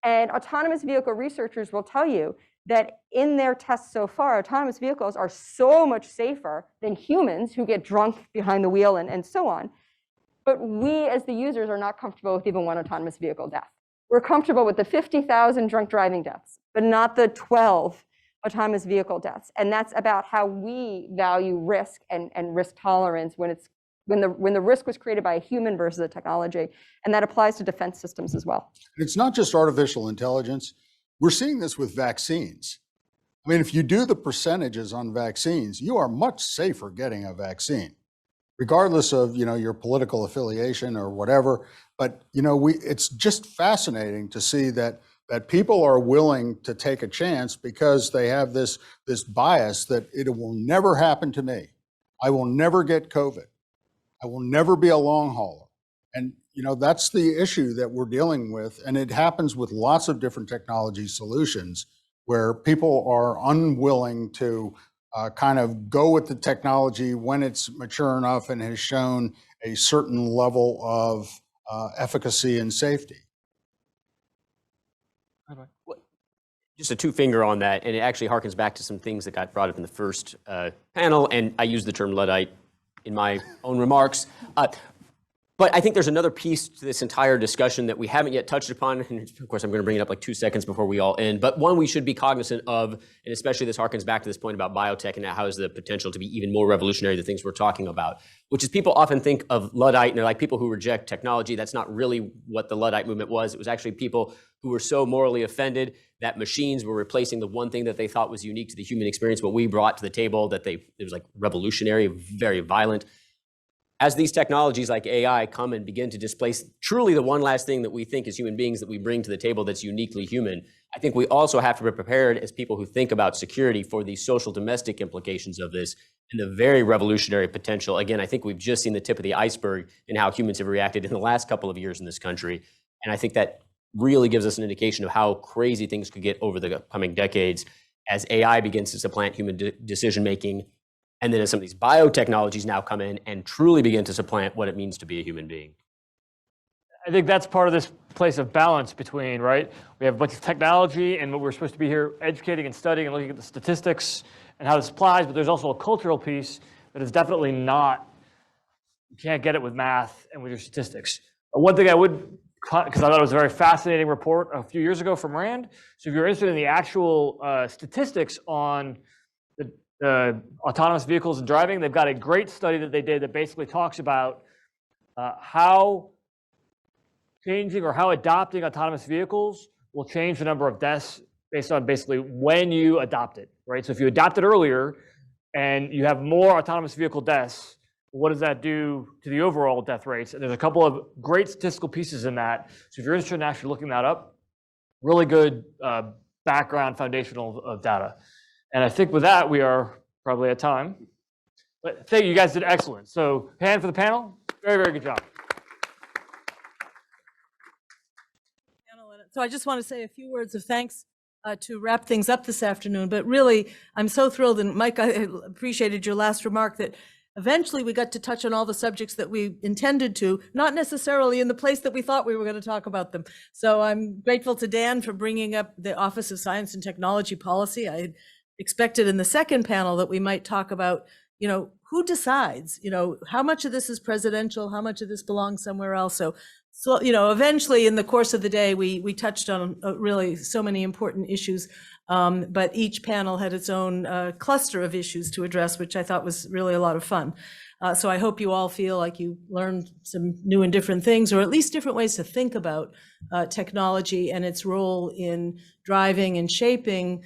And autonomous vehicle researchers will tell you that in their tests so far, autonomous vehicles are so much safer than humans who get drunk behind the wheel and so on. But we as the users are not comfortable with even one autonomous vehicle death. We're comfortable with the 50,000 drunk driving deaths, but not the 12 autonomous vehicle deaths. And that's about how we value risk and risk tolerance when the risk was created by a human versus a technology. And that applies to defense systems as well. And it's not just artificial intelligence. We're seeing this with vaccines. I mean, if you do the percentages on vaccines, you are much safer getting a vaccine, regardless of your political affiliation or whatever. But it's just fascinating to see that people are willing to take a chance because they have this bias that it will never happen to me. I will never get COVID. I will never be a long hauler. And that's the issue that we're dealing with. And it happens with lots of different technology solutions where people are unwilling to kind of go with the technology when it's mature enough and has shown a certain level of efficacy and safety. Just a two-finger on that, and it actually harkens back to some things that got brought up in the first panel, and I used the term Luddite in my own remarks. But I think there's another piece to this entire discussion that we haven't yet touched upon, and of course I'm going to bring it up like 2 seconds before we all end, but one we should be cognizant of, and especially this harkens back to this point about biotech and how has the potential to be even more revolutionary, the things we're talking about, which is people often think of Luddite, and they're like people who reject technology. That's not really what the Luddite movement was. It was actually people who were so morally offended that machines were replacing the one thing that they thought was unique to the human experience, what we brought to the table, that it was like revolutionary, very violent. As these technologies like AI come and begin to displace truly the one last thing that we think as human beings that we bring to the table that's uniquely human, I think we also have to be prepared as people who think about security for the social domestic implications of this and the very revolutionary potential. Again, I think we've just seen the tip of the iceberg in how humans have reacted in the last couple of years in this country. And I think that really gives us an indication of how crazy things could get over the coming decades as AI begins to supplant human decision-making. And then as some of these biotechnologies now come in and truly begin to supplant what it means to be a human being. I think that's part of this place of balance between, right? We have a bunch of technology and what we're supposed to be here educating and studying and looking at the statistics and how this applies, but there's also a cultural piece that is definitely not, you can't get it with math and with your statistics. One thing I would, because I thought it was a very fascinating report a few years ago from RAND. So if you're interested in the actual statistics on the autonomous vehicles and driving, they've got a great study that they did that basically talks about how changing or how adopting autonomous vehicles will change the number of deaths based on basically when you adopt it, right? So if you adopt it earlier and you have more autonomous vehicle deaths, what does that do to the overall death rates? And there's a couple of great statistical pieces in that. So if you're interested in actually looking that up, really good background foundational data. And I think with that, we are probably at time. But thank you, you guys did excellent. So hand for the panel, very, very good job. So I just want to say a few words of thanks to wrap things up this afternoon. But really, I'm so thrilled, and Mike, I appreciated your last remark that eventually we got to touch on all the subjects that we intended to, not necessarily in the place that we thought we were going to talk about them. So I'm grateful to Dan for bringing up the Office of Science and Technology Policy. I had expected in the second panel that we might talk about, you know, who decides, you know, how much of this is presidential, how much of this belongs somewhere else. So, you know, eventually in the course of the day, we touched on really so many important issues, but each panel had its own cluster of issues to address, which I thought was really a lot of fun. So I hope you all feel like you learned some new and different things, or at least different ways to think about technology and its role in driving and shaping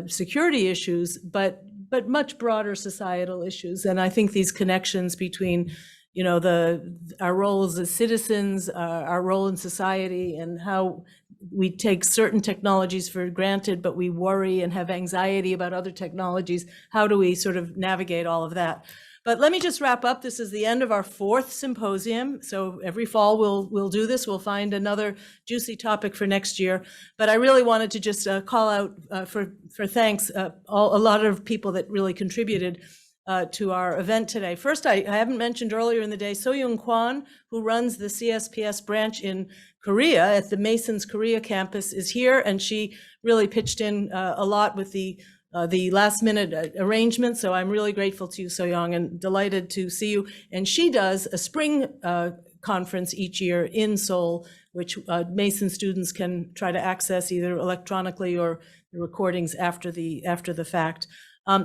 security issues, but much broader societal issues. And I think these connections between, you know, our roles as citizens, our role in society, and how we take certain technologies for granted, but we worry and have anxiety about other technologies. How do we sort of navigate all of that? But let me just wrap up. This is the end of our 4th symposium. So every fall we'll do this. We'll find another juicy topic for next year. But I really wanted to just call out for thanks a lot of people that really contributed to our event today. First, I haven't mentioned earlier in the day, So-Young Kwon, who runs the CSPS branch in Korea at the Masons Korea campus, is here, and she really pitched in a lot with the last minute arrangement. So I'm really grateful to you, So-Young, and delighted to see you. And she does a spring conference each year in Seoul, which Mason students can try to access either electronically or the recordings after the fact.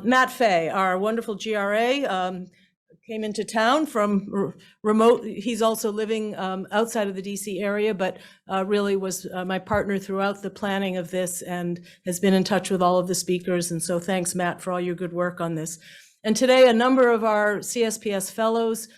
Matt Fay, our wonderful GRA, came into town from remote. He's also living outside of the DC area, but really was my partner throughout the planning of this and has been in touch with all of the speakers. And so thanks, Matt, for all your good work on this. And today, a number of our CSPS fellows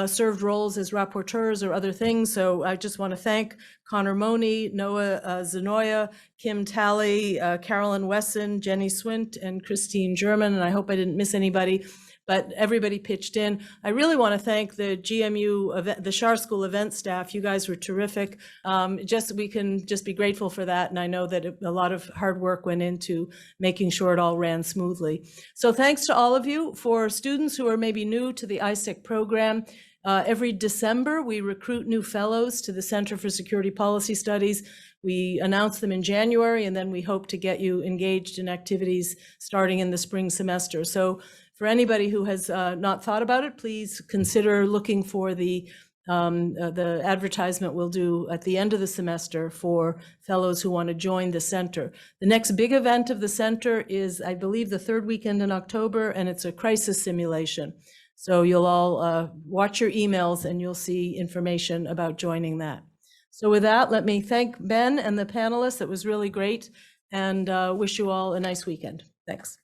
served roles as rapporteurs or other things. So I just want to thank Connor Money, Noah Zanoya, Kim Talley, Carolyn Wesson, Jenny Swint, and Christine German. And I hope I didn't miss anybody, but everybody pitched in. I really want to thank the GMU, the Schar School event staff. You guys were terrific. We can just be grateful for that. And I know that a lot of hard work went into making sure it all ran smoothly. So thanks to all of you. For students who are maybe new to the ISEC program, every December, we recruit new fellows to the Center for Security Policy Studies. We announce them in January, and then we hope to get you engaged in activities starting in the spring semester. So for anybody who has not thought about it, please consider looking for the advertisement we'll do at the end of the semester for fellows who want to join the center. The next big event of the center is, I believe, the 3rd weekend in October, and it's a crisis simulation. So you'll all watch your emails and you'll see information about joining that. So with that, let me thank Ben and the panelists. It was really great, and wish you all a nice weekend. Thanks.